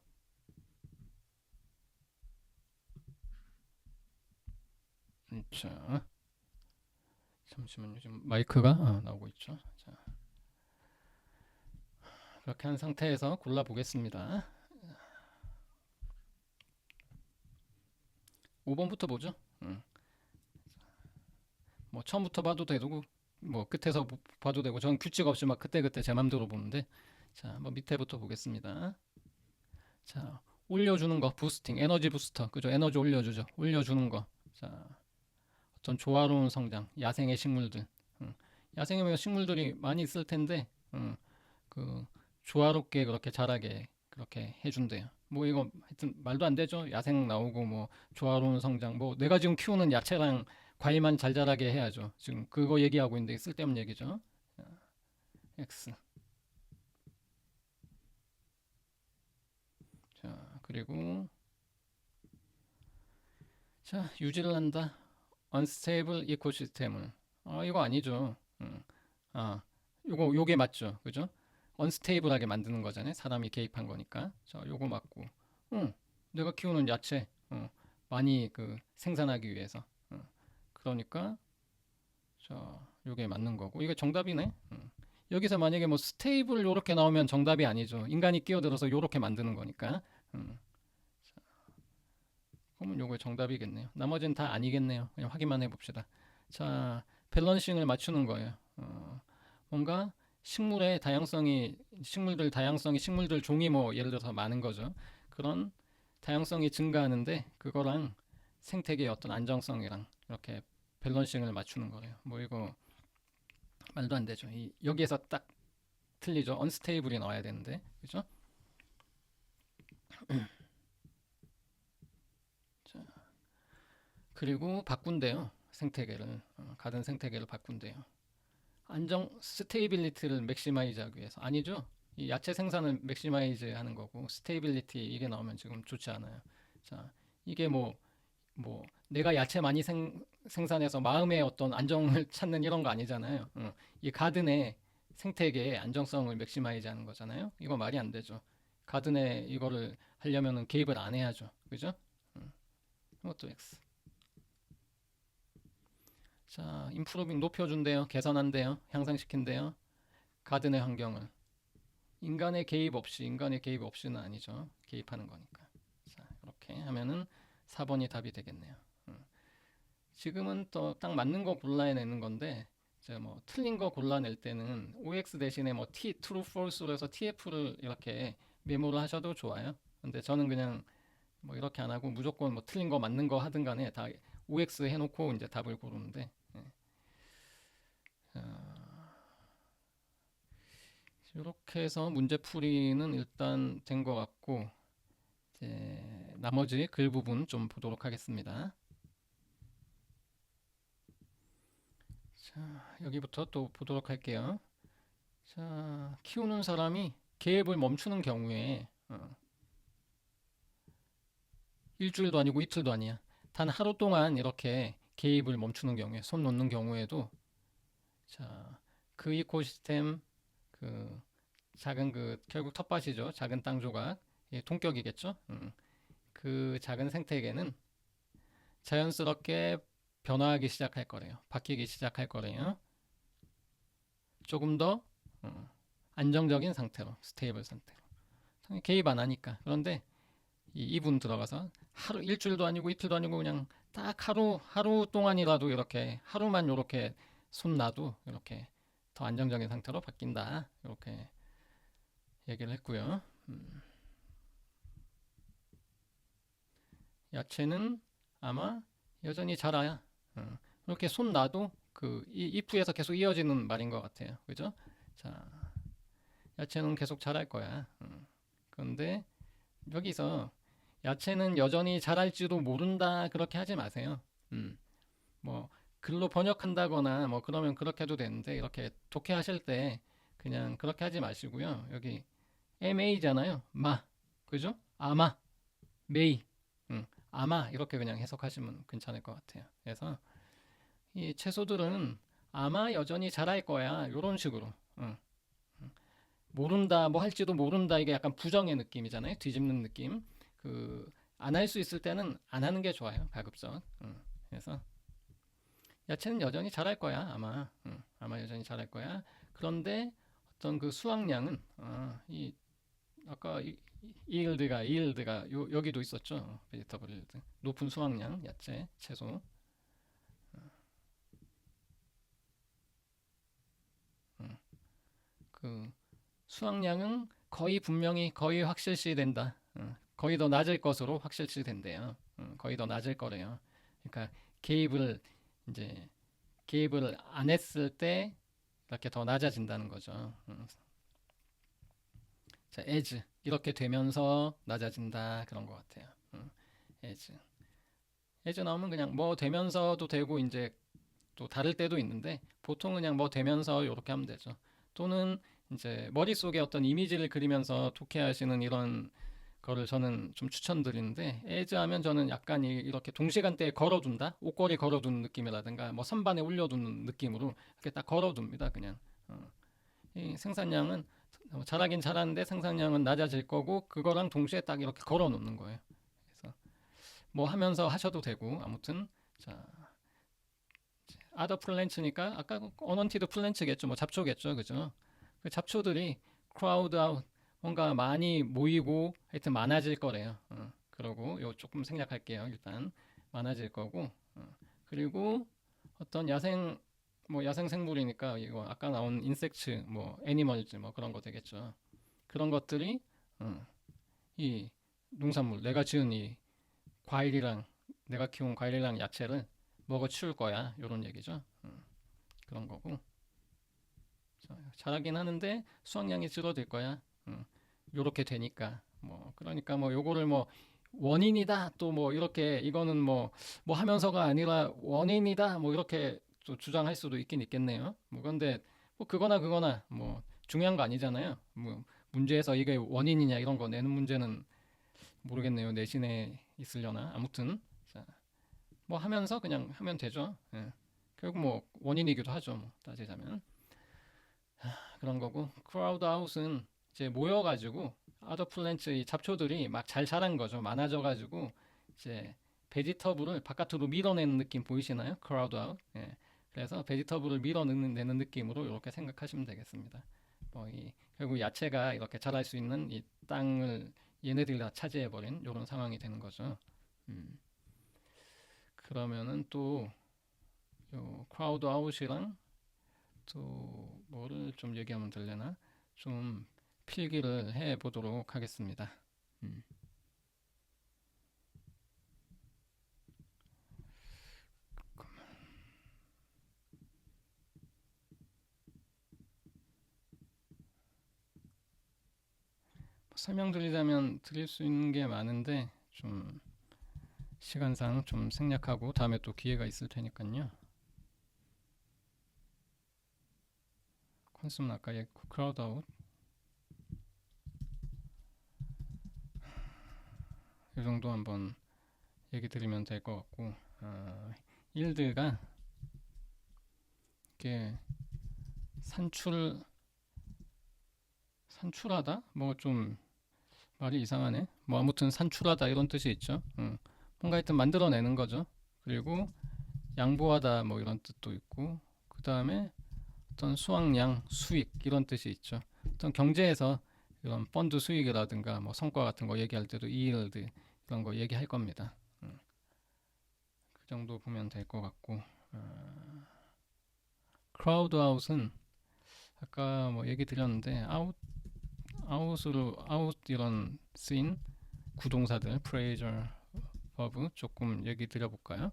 자, 잠시만요. 지금 마이크가 나오고 있죠. 자, 그렇게 한 상태에서 골라 보겠습니다. 5번부터 보죠. 뭐 처음부터 봐도 되고 뭐 끝에서 봐도 되고 저는 규칙 없이 막 그때그때 제 맘대로 보는데 자, 뭐 밑에부터 보겠습니다. 자, 올려주는 거 부스팅 에너지 부스터 그죠? 에너지 올려주죠. 올려주는 거. 자, 어떤 조화로운 성장 야생의 식물들. 야생의 식물들이 많이 있을 텐데 그 조화롭게 그렇게 자라게 그렇게 해준대요. 뭐 이거 하여튼 말도 안 되죠. 야생 나오고 뭐 조화로운 성장 뭐 내가 지금 키우는 야채랑 과일만 잘 자라게 해야죠. 지금 그거 얘기하고 있는데 쓸데없는 얘기죠. X. 자, 그리고 자, 유지를 한다. unstable 이코시스템을. 이거 아니죠. 아, 요게 맞죠. 그죠? 언스테이블하게 만드는 거잖아요. 사람이 개입한 거니까. 자, 요거 맞고. 내가 키우는 야채 많이 그 생산하기 위해서. 그러니까 자, 요게 맞는 거고. 이게 정답이네. 여기서 만약에 뭐 스테이블 요렇게 나오면 정답이 아니죠. 인간이 끼어들어서 요렇게 만드는 거니까. 음, 그러면 요거 정답이겠네요. 나머지는 다 아니겠네요. 그냥 확인만 해봅시다. 자, 밸런싱을 맞추는 거예요. 뭔가 식물들 종이 뭐 예를 들어서 많은 거죠. 그런 다양성이 증가하는데 그거랑 생태계의 어떤 안정성이랑 이렇게 밸런싱을 맞추는 거예요. 뭐 이거 말도 안 되죠. 여기에서 딱 틀리죠. 언스테이블이 나와야 되는데, 그죠? 자, 그리고 바꾼대요. 생태계를 가든 생태계를 바꾼대요. 스테이빌리티를 맥시마이즈 하기 위해서 아니죠. 이 야채 생산을 맥시마이즈 하는 거고 스테이빌리티 이게 나오면 지금 좋지 않아요. 자, 이게 뭐 내가 야채 많이 생산해서 마음의 어떤 안정을 찾는 이런 거 아니잖아요. 이 가든의 생태계의 안정성을 맥시마이즈 하는 거잖아요. 이거 말이 안 되죠. 가든에 이거를 하려면은 개입을 안 해야죠. 그죠? 이것도 X. 자, 임프로빙 높여준대요. 개선한대요. 향상시킨대요. 가든의 환경을. 인간의 개입 없이는 아니죠. 개입하는 거니까. 자, 이렇게 하면은 4번이 답이 되겠네요. 지금은 또 딱 맞는 거 골라내는 건데, 제가 뭐 틀린 거 골라낼 때는 OX 대신에 뭐 True, False로 해서 TF를 이렇게 메모를 하셔도 좋아요. 근데 저는 그냥 뭐 이렇게 안 하고 무조건 뭐 틀린 거 맞는 거 하든 간에 다 OX 해놓고 이제 답을 고르는데, 이렇게 해서 문제풀이는 일단 된 것 같고, 이제 나머지 글 부분 좀 보도록 하겠습니다. 자, 여기부터 또 보도록 할게요. 자, 키우는 사람이 개입을 멈추는 경우에 일주일도 아니고 이틀도 아니야. 단 하루 동안 이렇게 개입을 멈추는 경우에 손 놓는 경우에도 자, 그 이코시스템 그 작은 그 결국 텃밭이죠. 작은 땅 조각 동격이겠죠. 그 작은 생태계는 자연스럽게 변화하기 시작할 거래요. 바뀌기 시작할 거래요. 조금 더 안정적인 상태로, 스테이블 상태로. 개입 안 하니까. 그런데 이분 들어가서 일주일도 아니고 이틀도 아니고 그냥 딱 하루 동안이라도 이렇게 하루만 이렇게 손 놔도 이렇게 더 안정적인 상태로 바뀐다. 이렇게 얘기를 했고요. 야채는 아마 여전히 자라야. 이렇게 손 놔도 그 잎부에서 계속 이어지는 말인 것 같아요. 그죠? 자, 야채는 계속 자랄 거야. 그런데 여기서 야채는 여전히 자랄지도 모른다 그렇게 하지 마세요. 뭐 글로 번역한다거나 뭐 그러면 그렇게 해도 되는데 이렇게 독해하실 때 그냥 그렇게 하지 마시고요. 여기 MA잖아요. 그죠? 아마, 메이, 아마 이렇게 그냥 해석하시면 괜찮을 것 같아요. 그래서 이 채소들은 아마 여전히 자랄 거야. 이런 식으로. 모른다, 뭐 할지도 모른다. 이게 약간 부정의 느낌이잖아요. 뒤집는 느낌. 안 할 수 있을 때는 안 하는 게 좋아요. 가급적. 그래서 야채는 여전히 자랄 거야. 아마 여전히 자랄 거야. 그런데 어떤 그 수확량은 아까 이일드가 여기도 있었죠. 베지터블 일드. 높은 수확량, 야채, 채소. 그 수확량은 거의 분명히 거의 확실시 된다. 거의 더 낮을 것으로 확실시 된대요. 거의 더 낮을 거래요. 그러니까 개입을 이제 개입을 안 했을 때 이렇게 더 낮아진다는 거죠. 자, as 이렇게 되면서 낮아진다 그런 것 같아요. as 나오면 그냥 뭐 되면서도 되고 이제 또 다를 때도 있는데 보통 그냥 뭐 되면서 이렇게 하면 되죠. 또는 이제 머릿속에 어떤 이미지를 그리면서 독해하시는 이런 거를 저는 좀 추천드리는데 as 하면 저는 약간 이렇게 동시간대에 걸어둔다 옷걸이 걸어두는 느낌이라든가 뭐 선반에 올려두는 느낌으로 이렇게 딱 걸어둡니다 그냥. 이 생산량은 잘하긴 잘하는데 생산량은 낮아질 거고 그거랑 동시에 딱 이렇게 걸어 놓는 거예요. 그래서 뭐 하면서 하셔도 되고 아무튼 자 other plants니까 아까 unwanted plants겠죠. 뭐 잡초겠죠. 그죠? 그 잡초들이 crowd out 뭔가 많이 모이고 하여튼 많아질 거래요. 그러고 요 조금 생략할게요. 일단 많아질 거고 그리고 어떤 야생 뭐 야생 생물이니까 이거 아까 나온 인섹트 뭐 애니멀즈 뭐 그런 거 되겠죠. 그런 것들이 이 농산물 내가 지은 이 과일이랑 내가 키운 과일이랑 야채를 먹어 치울 거야. 요런 얘기죠. 그런 거고. 잘하긴 하는데 수확량이 줄어들 거야. 요렇게 되니까 뭐 그러니까 뭐 요거를 뭐 원인이다 또 뭐 이렇게 이거는 뭐 하면서가 아니라 원인이다 뭐 이렇게 또 주장할 수도 있긴 있겠네요. 뭐 그런데 뭐 그거나 뭐 중요한 거 아니잖아요. 뭐 문제에서 이게 원인이냐 이런 거 내는 문제는 모르겠네요. 내신에 있으려나 아무튼 자, 뭐 하면서 그냥 하면 되죠. 예. 결국 뭐 원인이기도 하죠. 뭐 따지자면 그런 거고 크라우드 아웃은 이제 모여가지고 아더 플랜츠 이 잡초들이 막 잘 자란 거죠. 많아져가지고 이제 베지터블을 바깥으로 밀어내는 느낌 보이시나요? 크라우드 아웃. 예. 그래서 베지터블을 밀어내는 느낌으로 이렇게 생각하시면 되겠습니다. 결국 야채가 이렇게 자랄 수 있는 이 땅을 얘네들이 다 차지해버린 이런 상황이 되는 거죠. 음. 그러면은 또 크라우드 아웃이랑 또 뭐를 좀 얘기하면 될려나? 좀 필기를 해 보도록 하겠습니다. 음. 설명드리자면 드릴 수 있는 게 많은데 좀 시간상 좀 생략하고 다음에 또 기회가 있을 테니까요. 콘숨은 아까 크라우드 아웃 이 정도 한번 얘기 드리면 될 것 같고 일드가 이게 산출하다? 뭐 좀 말이 이상하네. 뭐 아무튼 산출하다 이런 뜻이 있죠. 뭔가 하여튼 만들어내는 거죠. 그리고 양보하다 뭐 이런 뜻도 있고 그 다음에 어떤 수확량, 수익 이런 뜻이 있죠. 어떤 경제에서 이런 펀드 수익이라든가 뭐 성과 같은 거 얘기할 때도 yield 이런 거 얘기할 겁니다. 그 정도 보면 될 것 같고 크라우드 아웃은 아까 뭐 얘기 드렸는데 아웃으로 아웃 이런 쓰인 구동사들 프레이저 버브 조금 얘기 드려볼까요?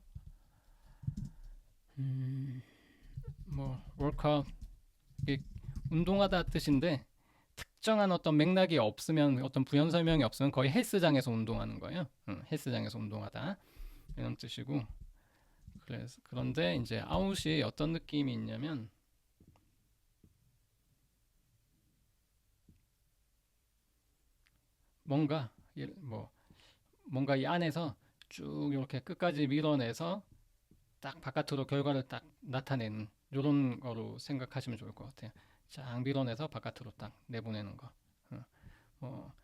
뭐 workout 운동하다 뜻인데 특정한 어떤 맥락이 없으면 어떤 부연 설명이 없으면 거의 헬스장에서 운동하는 거예요. 헬스장에서 운동하다 이런 뜻이고 그런데 이제 아웃이 어떤 느낌이 있냐면 뭔가 뭔가 이 안에서 쭉 이렇게 끝까지 밀어내서 딱 바깥으로 결과를 딱 나타내는 이런 거로 생각하시면 좋을 것 같아요. 쫙 밀어내서 바깥으로 딱 내보내는 거.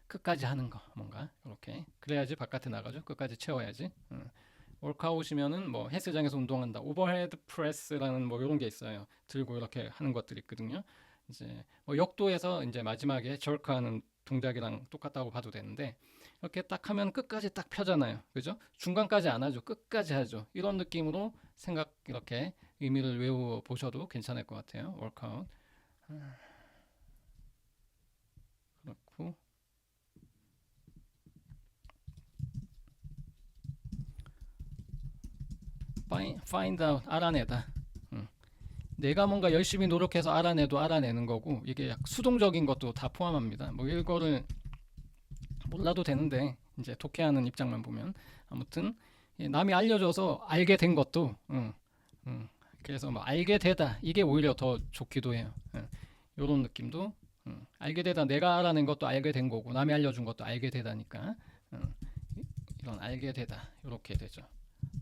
끝까지 하는 거 뭔가 이렇게 그래야지 바깥에 나가죠. 끝까지 채워야지. 월카웃이면은 뭐 헬스장에서 운동한다. 오버헤드 프레스라는 뭐 이런 게 있어요. 들고 이렇게 하는 것들이 있거든요. 이제 뭐 역도에서 이제 마지막에 저크하는 동작이랑 똑같다고 봐도 되는데 이렇게 딱 하면 끝까지 딱 펴잖아요. 그죠? 중간까지 안 하죠. 끝까지 하죠. 이런 느낌으로 이렇게 의미를 외워 보셔도 괜찮을 것 같아요. 월카웃. find out, 알아내다. 음. 내가 뭔가 열심히 노력해서 알아내도 알아내는 거고, 이게 약 수동적인 것도 다 포함합니다. 뭐 이거를 몰라도 되는데 이제 독해하는 입장만 보면 아무튼 남이 알려줘서 알게 된 것도 그래서 뭐 알게 되다 이게 오히려 더 좋기도 해요. 요런 느낌도 알게 되다 내가 알아낸 것도 알게 된 거고 남이 알려준 것도 알게 되다니까 이런 알게 되다 이렇게 되죠.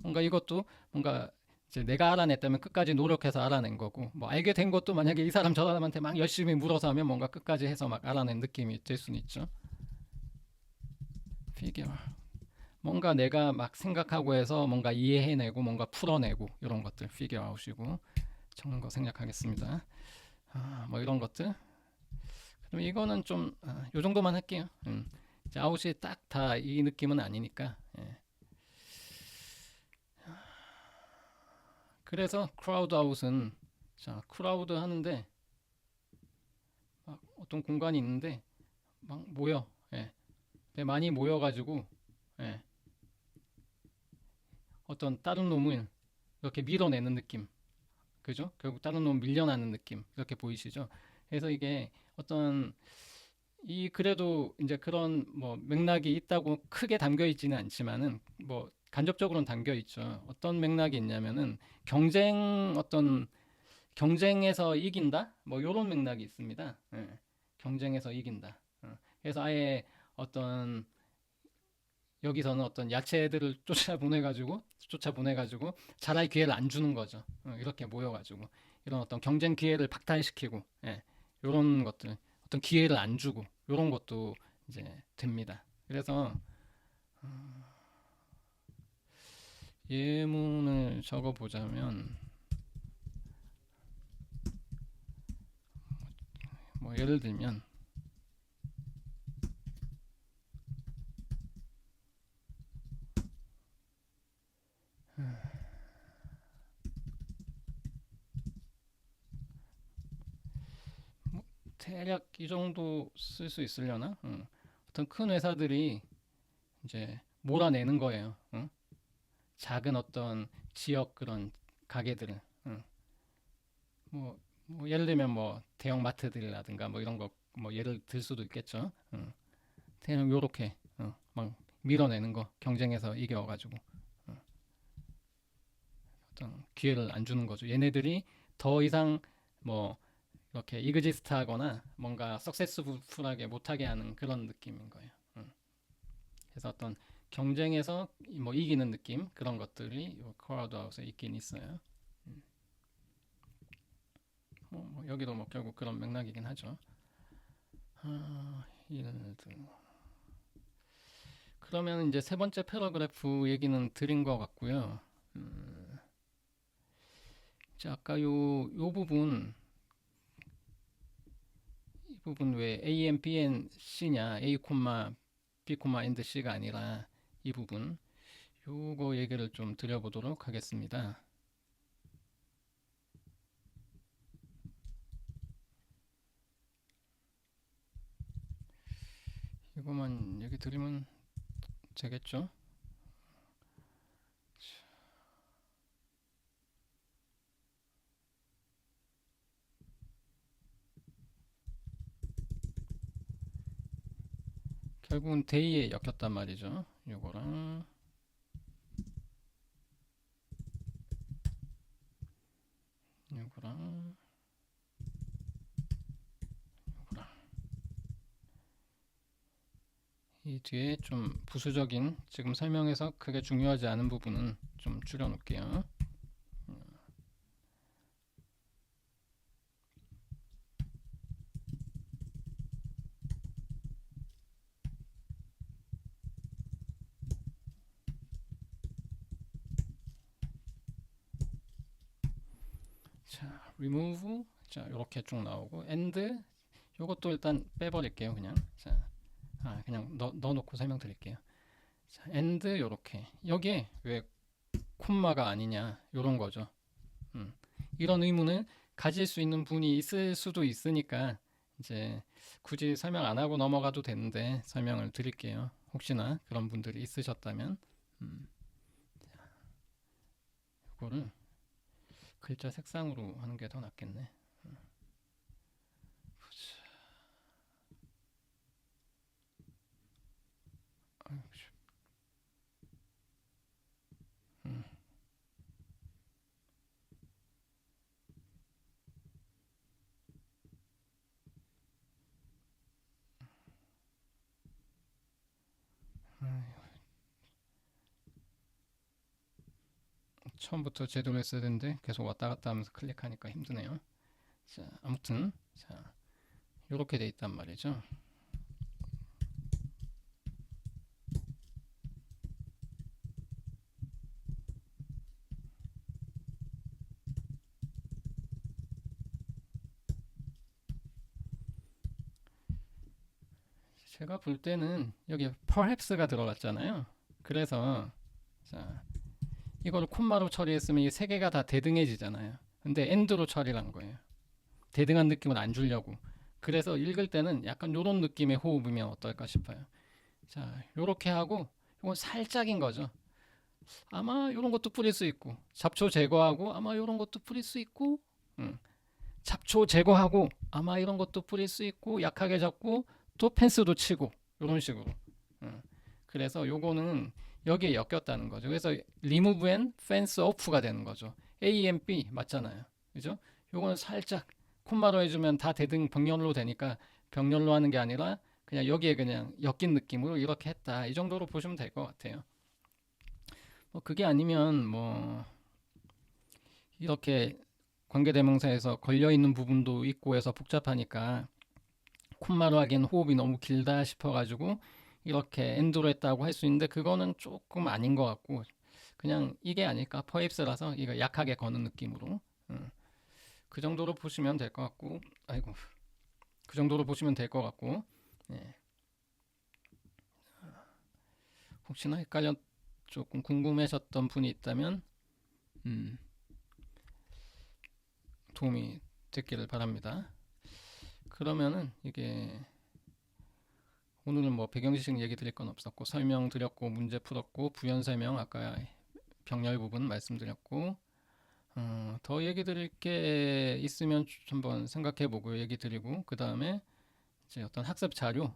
뭔가 이것도 뭔가 이제 내가 알아냈다면 끝까지 노력해서 알아낸 거고 뭐 알게 된 것도 만약에 이 사람 저 사람한테 막 열심히 물어서 하면 뭔가 끝까지 해서 막 알아낸 느낌이 될 수는 있죠. figure 뭔가 내가 막 생각하고 해서 뭔가 이해해내고 뭔가 풀어내고 이런 것들 figure out이고 적는 거 생략하겠습니다. 뭐 이런 것들. 그럼 이거는 좀 요 정도만 할게요. 이제 아웃이 딱 다 이 느낌은 아니니까. 예. 그래서 crowd out은 자 crowd 하는데 막 어떤 공간이 있는데 막 모여. 예. 많이 모여가지고 예. 어떤 다른 놈을 이렇게 밀어내는 느낌. 그죠? 결국 다른 놈 밀려나는 느낌. 이렇게 보이시죠? 그래서 이게 어떤 이 그래도 이제 그런 뭐 맥락이 있다고 크게 담겨 있지는 않지만은 뭐 간접적으로는 담겨 있죠. 어떤 맥락이 있냐면은 경쟁 어떤 경쟁에서 이긴다? 뭐 이런 맥락이 있습니다. 예. 경쟁에서 이긴다. 그래서 아예 어떤 여기서는 어떤 야채들을 쫓아보내가지고 잘할 기회를 안 주는 거죠. 이렇게 모여가지고 이런 어떤 경쟁 기회를 박탈시키고 예, 이런 것들 어떤 기회를 안 주고 이런 것도 이제 됩니다. 그래서 예문을 적어보자면 뭐 예를 들면 뭐 대략 이 정도 쓸 수 있으려나? 어떤 큰 회사들이 이제 몰아내는 거예요. 작은 어떤 지역 그런 가게들을 뭐, 뭐 예를 들면 뭐 대형 마트들이라든가 뭐 이런 거 뭐 예를 들 수도 있겠죠. 대략 요렇게 막 밀어내는 거 경쟁에서 이겨가지고 어떤 기회를 안 주는 거죠. 얘네들이 더 이상 뭐 이렇게 이그지스트 하거나 뭔가 석세스풀하게 못하게 하는 그런 느낌인 거예요. 그래서 어떤 경쟁에서 뭐 이기는 느낌 그런 것들이 크라우드아웃에 있긴 있어요. 뭐 여기도 뭐 결국 그런 맥락이긴 하죠. 예를 들어 그러면 이제 세 번째 패러그래프 얘기는 드린 것 같고요. 자, 아까 요 부분 이 부분 왜 A, N, B, N, C냐 A, B, and C가 아니라 이 부분 요거 얘기를 좀 드려보도록 하겠습니다. 이거만 얘기 드리면 되겠죠? 결국은 데이에 엮였단 말이죠. 요거랑 요거랑 요거랑 이 뒤에 좀 부수적인 지금 설명에서 크게 중요하지 않은 부분은 좀 줄여 놓을게요. 자, remove 자 이렇게 쭉 나오고 and 요것도 일단 빼버릴게요. 그냥 자, 그냥 넣어놓고 설명드릴게요. 자, and 요렇게 여기에 왜 콤마가 아니냐 요런 거죠. 이런 의문을 가질 수 있는 분이 있을 수도 있으니까 이제 굳이 설명 안 하고 넘어가도 되는데 설명을 드릴게요. 혹시나 그런 분들이 있으셨다면 요거를 글자 색상으로 하는 게 더 낫겠네. 처음부터 제대로 했어야 되는데 계속 왔다 갔다 하면서 클릭하니까 힘드네요. 자, 아무튼 자, 요렇게 돼 있단 말이죠. 제가 볼 때는 여기 perhaps가 들어갔잖아요. 그래서 자, 이걸 콤마로 처리했으면 이 세 개가 다 대등해지잖아요. 근데 end로 처리를 한 거예요. 대등한 느낌을 안 주려고. 그래서 읽을 때는 약간 요런 느낌의 호흡이면 어떨까 싶어요. 자, 요렇게 하고 이건 살짝인 거죠. 아마 요런 것도 뿌릴 수 있고 잡초 제거하고 아마 요런 것도 뿌릴 수 있고 잡초 제거하고 아마 이런 것도 뿌릴 수 있고 약하게 잡고 또 펜스도 치고 이런 식으로. 그래서 요거는 여기에 엮였다는 거죠. 그래서 remove and fence off가 되는 거죠. A and B 맞잖아요. 그죠? 요거는 살짝 콤마로 해주면 다 대등 병렬로 되니까 병렬로 하는 게 아니라 그냥 여기에 그냥 엮인 느낌으로 이렇게 했다. 이 정도로 보시면 될 것 같아요. 뭐 그게 아니면 뭐 이렇게 관계대명사에서 걸려있는 부분도 있고 해서 복잡하니까 콤마로 하기엔 호흡이 너무 길다 싶어가지고 이렇게 엔드로 했다고 할 수 있는데 그거는 조금 아닌 것 같고 그냥 이게 아닐까 퍼입스라서 이거 약하게 거는 느낌으로 그 정도로 보시면 될 것 같고 아이고 그 정도로 보시면 될 것 같고 예. 혹시나 헷갈려 조금 궁금하셨던 분이 있다면 도움이 됐기를 바랍니다. 그러면은 이게 오늘은 뭐 배경지식 얘기 드릴 건 없었고 설명 드렸고 문제 풀었고 부연 설명 아까 병렬 부분 말씀드렸고 더 얘기 드릴 게 있으면 한번 생각해 보고 얘기 드리고 그 다음에 이제 어떤 학습 자료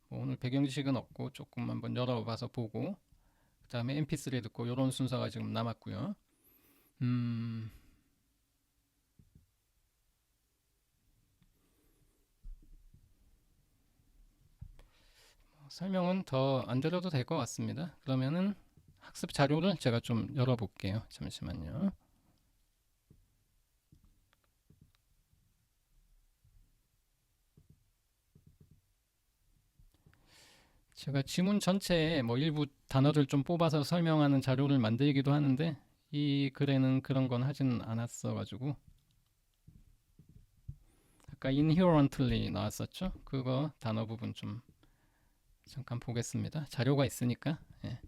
뭐 오늘 배경지식은 없고 조금 한번 열어봐서 보고 그 다음에 mp3 듣고 이런 순서가 지금 남았고요. 설명은 더 안 드려도 될 것 같습니다. 그러면은 학습 자료를 제가 좀 열어볼게요. 잠시만요. 제가 지문 전체에 뭐 일부 단어들 좀 뽑아서 설명하는 자료를 만들기도 하는데 이 글에는 그런 건 하진 않았어 가지고 아까 inherently 나왔었죠? 그거 단어 부분 좀 잠깐 보겠습니다. 자료가 있으니까. 예.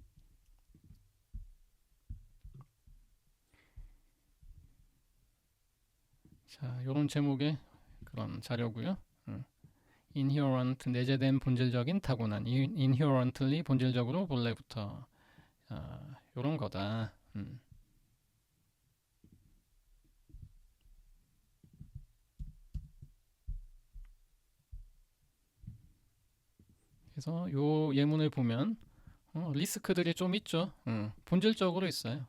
자, 요런 제목의 그런 자료고요. inherent 내재된 본질적인 타고난 inherently 본질적으로 본래부터 요런 거다. 그래서 요 예문을 보면 리스크들이 좀 있죠. 본질적으로 있어요.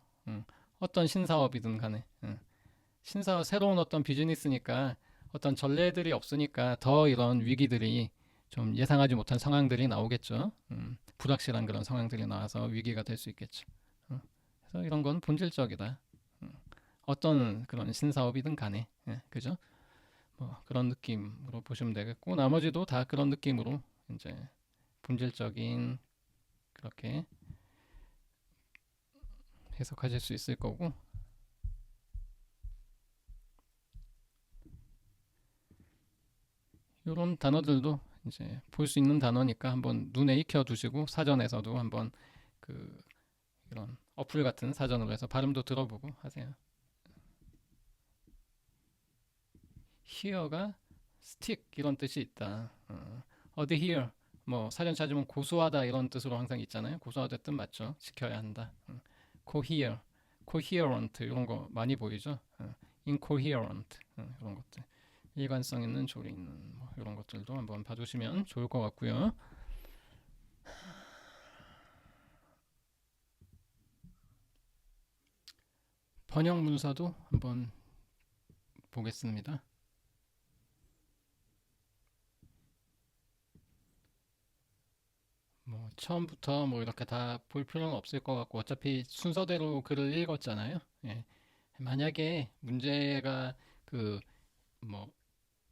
어떤 신사업이든 간에 신사업 새로운 어떤 비즈니스니까 어떤 전례들이 없으니까 더 이런 위기들이 좀 예상하지 못한 상황들이 나오겠죠. 불확실한 그런 상황들이 나와서 위기가 될 수 있겠죠. 그래서 이런 건 본질적이다. 어떤 그런 신사업이든 간에 그죠? 뭐 그런 느낌으로 보시면 되겠고 나머지도 다 그런 느낌으로 이제 본질적인 그렇게 해석하실 수 있을 거고 이런 단어들도 이제 볼 수 있는 단어니까 한번 눈에 익혀 두시고 사전에서도 한번 그 이런 어플 같은 사전으로 해서 발음도 들어보고 하세요. here가 stick 이런 뜻이 있다. 어디 here 뭐 사전 찾으면 고소하다 이런 뜻으로 항상 있잖아요. 고소하다 뜻 맞죠? 지켜야 한다. cohere coherent 이런 거 많이 보이죠? incoherent 이런 것들. 일관성 있는, 조리 있는 뭐 이런 것들도 한번 봐주시면 좋을 것 같고요. 번역 문서도 한번 보겠습니다. 뭐 처음부터 뭐 이렇게 다 볼 필요는 없을 것 같고 어차피 순서대로 글을 읽었잖아요. 예. 만약에 문제가 그 뭐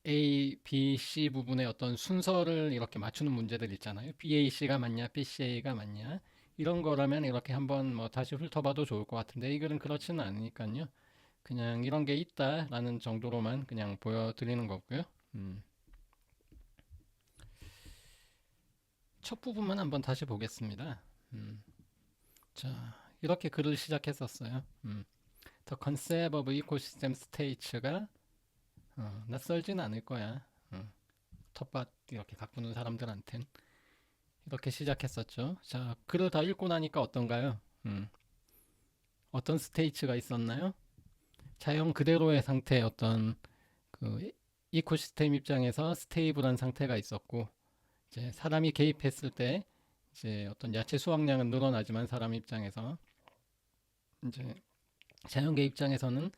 A, B, C 부분의 어떤 순서를 이렇게 맞추는 문제들 있잖아요. BAC가 맞냐, BCA가 맞냐 이런 거라면 이렇게 한번 뭐 다시 훑어봐도 좋을 것 같은데 이 글은 그렇지는 않으니까요. 그냥 이런 게 있다라는 정도로만 그냥 보여드리는 거고요. 첫 부분만 한번 다시 보겠습니다. 자, 이렇게 글을 시작했었어요. The concept of ecosystem states가 낯설진 않을 거야. 텃밭 이렇게 가꾸는 사람들한텐 이렇게 시작했었죠. 자, 글을 다 읽고 나니까 어떤가요? 어떤 스테이츠가 있었나요? 자연 그대로의 상태 어떤 그 이코시스템 입장에서 스테이블한 상태가 있었고 이제 사람이 개입했을 때 이제 어떤 야채 수확량은 늘어나지만 사람 입장에서 이제 자연계 입장에서는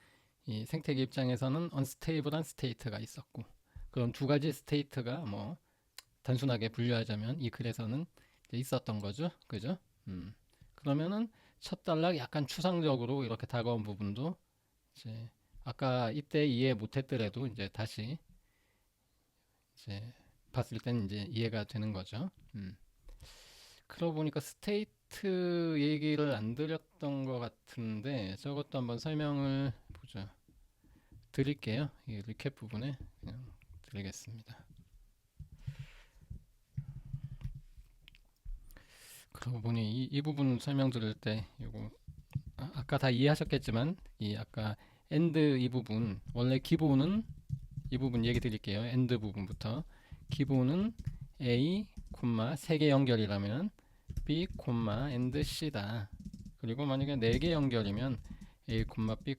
이 생태계 입장에서는 언스테이블한 스테이트가 있었고 그런 두 가지 스테이트가 뭐 단순하게 분류하자면 이 글에서는 이제 있었던 거죠. 그죠? 그러면은 첫 단락 약간 추상적으로 이렇게 다가온 부분도 이제 아까 이때 이해 못했더라도 이제 다시 이제 봤을 때는 이제 이해가 되는 거죠. 그러고 보니까 스테이트 얘기를 안 드렸던 것 같은데 저것도 한번 설명을 보죠. 드릴게요. 이 리캡 부분에 그냥 드리겠습니다. 그러고 보니 이 부분 설명 드릴 때 이거 아까 다 이해하셨겠지만 이 아까 엔드 이 부분 원래 기본은 이 부분 얘기 드릴게요. 엔드 부분부터 기본은 A, 세 개 연결이라면 B, 엔드 C다. 그리고 만약에 4개 연결이면 A, B,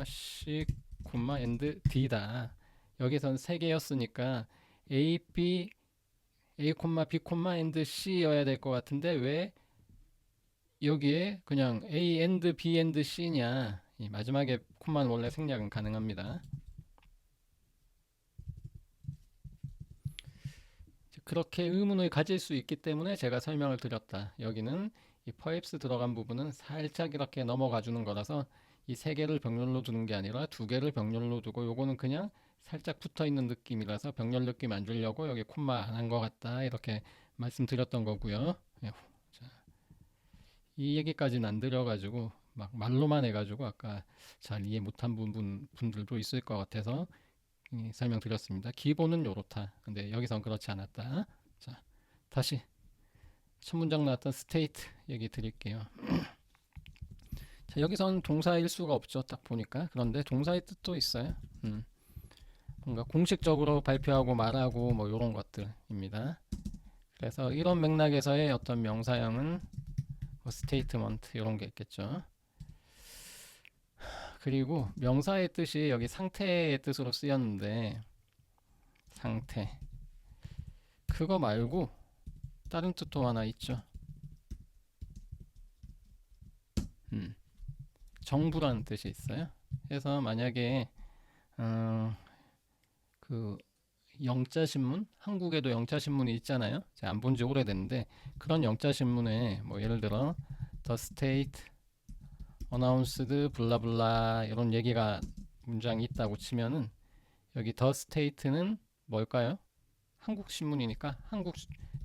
C, 엔드 D다. 여기선 3개였으니까 A, B, A, B, 엔드 C여야 될 것 같은데 왜 여기에 그냥 A, 엔드 B, 엔드 C냐. 이 마지막에 콤마는 원래 생략은 가능합니다. 그렇게 의문을 가질 수 있기 때문에 제가 설명을 드렸다. 여기는 이 perhaps 들어간 부분은 살짝 이렇게 넘어가 주는 거라서 이 3개를 병렬로 두는 게 아니라 2개를 병렬로 두고 요거는 그냥 살짝 붙어 있는 느낌이라서 병렬 느낌 안 주려고 여기 콤마 안 한 것 같다 이렇게 말씀드렸던 거고요. 예, 자, 이 얘기까지는 안 드려가지고 막 말로만 해가지고 아까 잘 이해 못한 분들도 있을 것 같아서 설명드렸습니다. 기본은 요렇다. 근데 여기선 그렇지 않았다. 자, 다시 첫 문장 나왔던 스테이트 얘기 드릴게요. 자, 여기선 동사일 수가 없죠. 딱 보니까. 그런데 동사의 뜻도 있어요. 뭔가 공식적으로 발표하고 말하고 뭐 이런 것들입니다. 그래서 이런 맥락에서의 어떤 명사형은 뭐 스테이트먼트 이런 게 있겠죠. 그리고 명사의 뜻이 여기 상태의 뜻으로 쓰였는데 상태 그거 말고 다른 뜻도 하나 있죠. 정부라는 뜻이 있어요. 그래서 만약에 그 영자신문 한국에도 영자신문이 있잖아요. 제가 안 본 지 오래됐는데 그런 영자신문에 뭐 예를 들어 The State Announced 블라블라 이런 얘기가 문장이 있다고 치면은 여기 The State는 뭘까요? 한국 신문이니까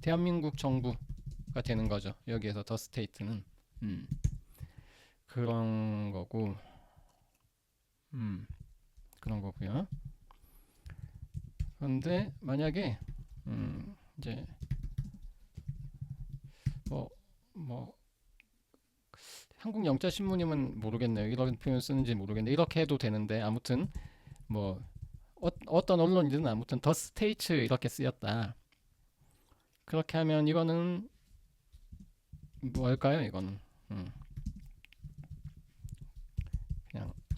대한민국 정부가 되는 거죠. 여기에서 The State는 그런 거고 그런 거고요. 그런데 만약에 이제 뭐 한국 영자 신문이면 모르겠네요. 이런 표현 쓰는지 모르겠네. 이렇게 해도 되는데 아무튼 뭐 어떤 언론이든 아무튼 더 스테이츠 이렇게 쓰였다. 그렇게 하면 이거는 뭘까요? 이거는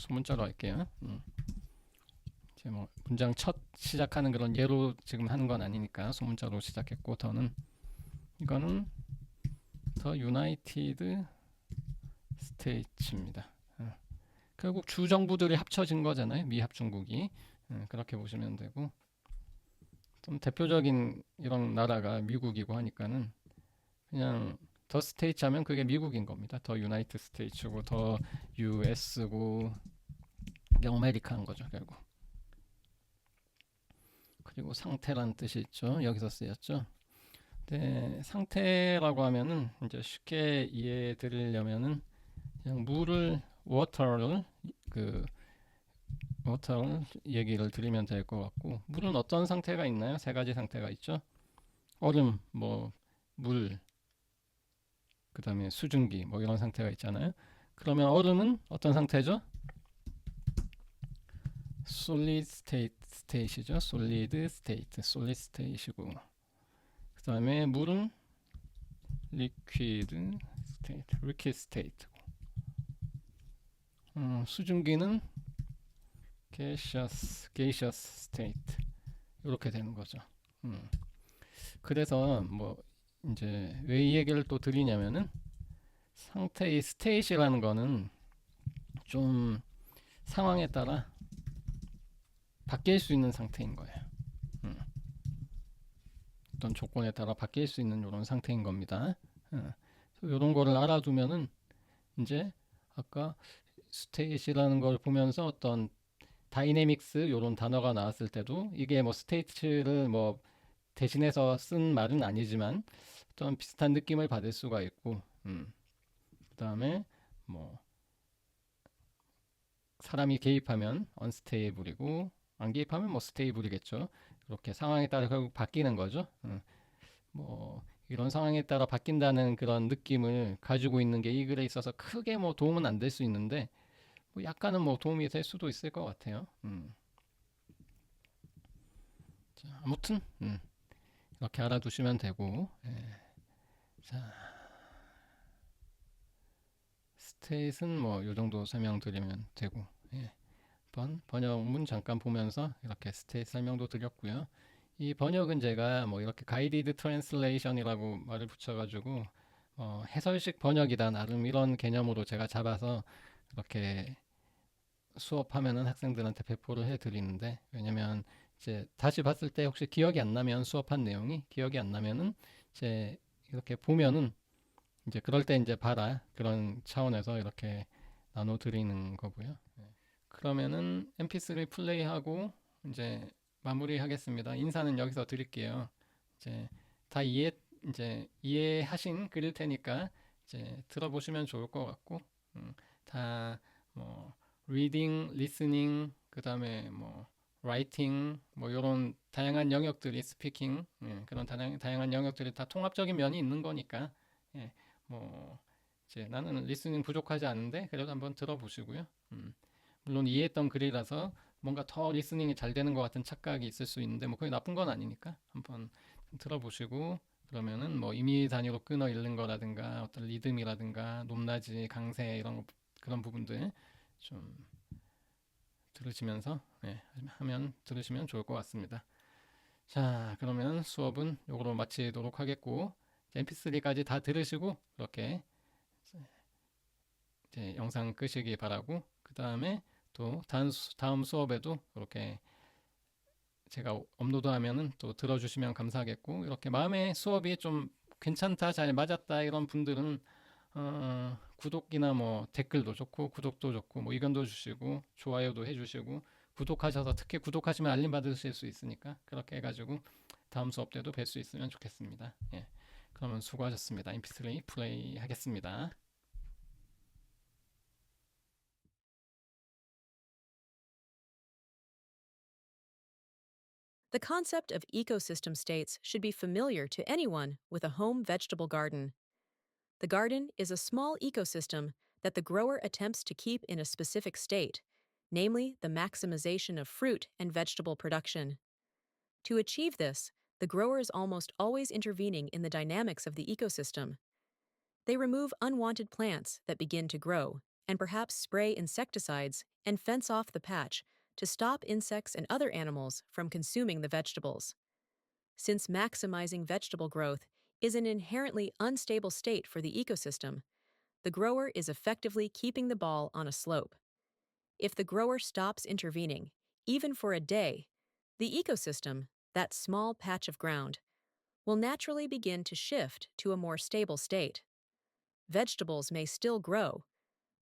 소문자로 할게요. 이제 뭐 문장 첫 시작하는 그런 예로 지금 하는 건 아니니까 소문자로 시작했고 더는 이거는 더 유나이티드 스테이츠입니다. 결국 주정부들이 합쳐진 거잖아요. 미합중국이. 그렇게 보시면 되고 좀 대표적인 이런 나라가 미국이고 하니까는 그냥 더 스테이츠 하면 그게 미국인 겁니다. 더 유나이티드 스테이츠고 더 US고 영메리카인 거죠 결국. 그리고 상태란 뜻이 있죠. 여기서 쓰였죠. 네, 상태라고 하면은 이제 쉽게 이해해 드리려면은 그냥 물을 워터를 그 워터를 얘기를 드리면 될 것 같고 물은 어떤 상태가 있나요? 세 가지 상태가 있죠. 얼음, 뭐 물, 그다음에 수증기 뭐 이런 상태가 있잖아요. 그러면 얼음은 어떤 상태죠? solid state이죠. solid state, solid state이고 그다음에 물은 liquid state, liquid state. 수증기는 gaseous state 이렇게 되는 거죠. 음. 그래서 뭐 이제 왜 이 얘기를 또 드리냐면은 상태의 state이라는 거는 좀 상황에 따라 바뀔 수 있는 상태인 거예요. 어떤 조건에 따라 바뀔 수 있는 이런 상태인 겁니다. 이런 거를 알아두면은 이제 아까 스테이시라는 걸 보면서 어떤 다이내믹스 이런 단어가 나왔을 때도 이게 뭐 스테이트를 뭐 대신해서 쓴 말은 아니지만 어떤 비슷한 느낌을 받을 수가 있고, 그다음에 뭐 사람이 개입하면 unstable이고 안 개입하면 뭐 stable이겠죠. 이렇게 상황에 따라 결국 바뀌는 거죠. 뭐 이런 상황에 따라 바뀐다는 그런 느낌을 가지고 있는 게 이 글에 있어서 크게 뭐 도움은 안 될 수 있는데 뭐 약간은 뭐 도움이 될 수도 있을 것 같아요. 자, 아무튼 이렇게 알아두시면 되고 자, 스테이트는 뭐 요 정도 설명드리면 되고 예. 번역문 잠깐 보면서 이렇게 스테이트 설명도 드렸고요. 이 번역은 제가 뭐 이렇게 가이디드 트랜슬레이션이라고 말을 붙여가지고 해설식 번역이다 나름 이런 개념으로 제가 잡아서 이렇게 수업하면은 학생들한테 배포를 해드리는데 왜냐면 이제 다시 봤을 때 혹시 기억이 안 나면 수업한 내용이 기억이 안 나면은 이제 이렇게 보면은 이제 그럴 때 이제 봐라 그런 차원에서 이렇게 나눠 드리는 거고요. 그러면은 MP3 플레이하고 이제 마무리하겠습니다. 인사는 여기서 드릴게요. 이제 다 이해하신 글일 테니까 이제 들어보시면 좋을 것 같고 다뭐 reading, listening 그다음에 뭐 writing 뭐 이런 다양한 영역들이 speaking 그런 다양한 영역들이 다 통합적인 면이 있는 거니까 뭐 이제 나는 listening 부족하지 않은데 그래도 한번 들어보시고요. 물론 이해했던 글이라서 뭔가 더 리스닝이 잘 되는 것 같은 착각이 있을 수 있는데 뭐 그게 나쁜 건 아니니까 한번 들어보시고 그러면은 뭐 임의 단위로 끊어 읽는 거라든가 어떤 리듬이라든가 높낮이 강세 이런 거, 그런 부분들 좀 들으시면서 하면 들으시면 좋을 것 같습니다. 자 그러면 수업은 요거로 마치도록 하겠고 mp3까지 다 들으시고 이렇게 이제 영상 끄시기 바라고 그 다음에 또 다음 수업에도 이렇게 제가 업로드하면은 또 들어주시면 감사하겠고 이렇게 마음의 수업이 좀 괜찮다 잘 맞았다 이런 분들은 구독이나 뭐 댓글도 좋고 구독도 좋고 뭐 의견도 주시고 좋아요도 해주시고 구독하셔서 특히 구독하시면 알림 받으실 수 있으니까 그렇게 해가지고 다음 수업 때도 뵐 수 있으면 좋겠습니다. 예. 그러면 수고하셨습니다. mp3 플레이 하겠습니다. The concept of ecosystem states should be familiar to anyone with a home vegetable garden. The garden is a small ecosystem that the grower attempts to keep in a specific state, namely the maximization of fruit and vegetable production. To achieve this, the grower is almost always intervening in the dynamics of the ecosystem. They remove unwanted plants that begin to grow and perhaps spray insecticides and fence off the patch to stop insects and other animals from consuming the vegetables. Since maximizing vegetable growth is an inherently unstable state for the ecosystem, the grower is effectively keeping the ball on a slope. If the grower stops intervening, even for a day, the ecosystem, that small patch of ground, will naturally begin to shift to a more stable state. Vegetables may still grow,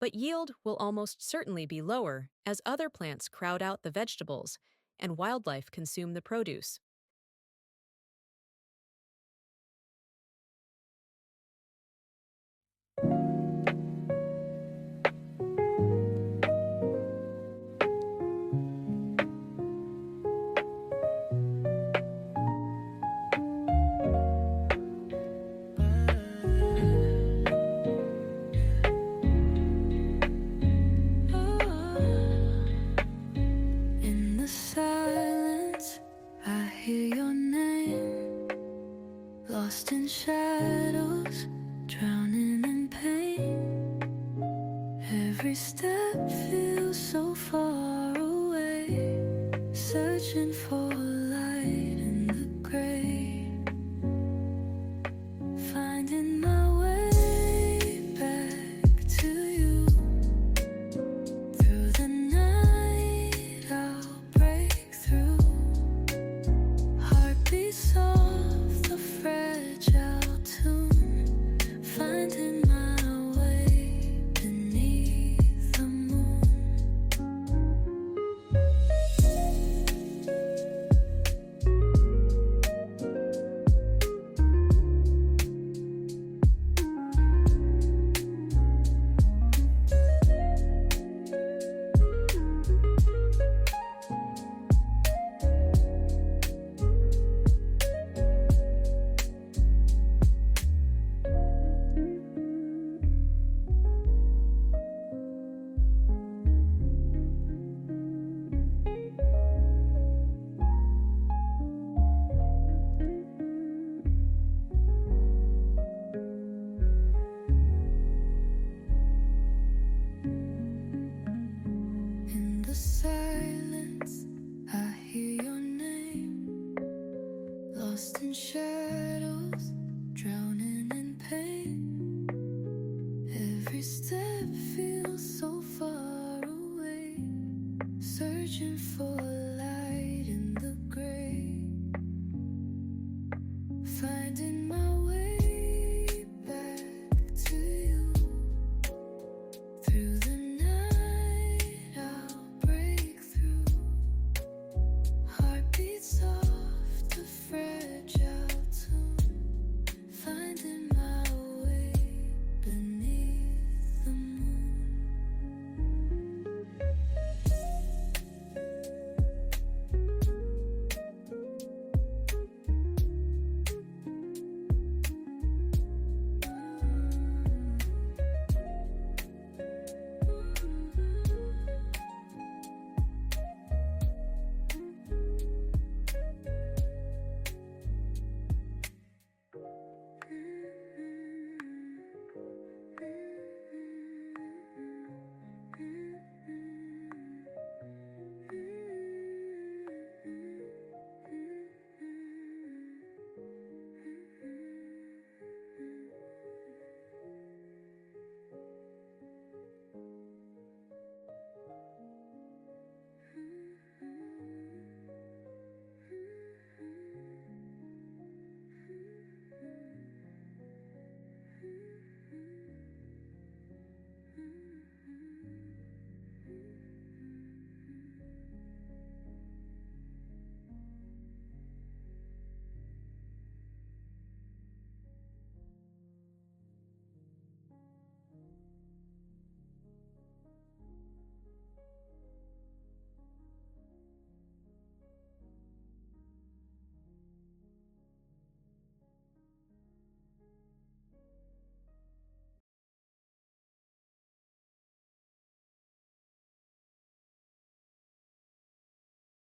but yield will almost certainly be lower as other plants crowd out the vegetables and wildlife consume the produce. In the silence, I hear your name, lost in shadows, drowning in pain. Every step feels so far away, searching for light in the gray, finding my way back to you. Through the night, I'll break through. Heartbeats of the fragile tune, finding my way beneath the moon. In the silence, I hear your name, lost in shadows, drowning in pain. Every step feels so far away, searching for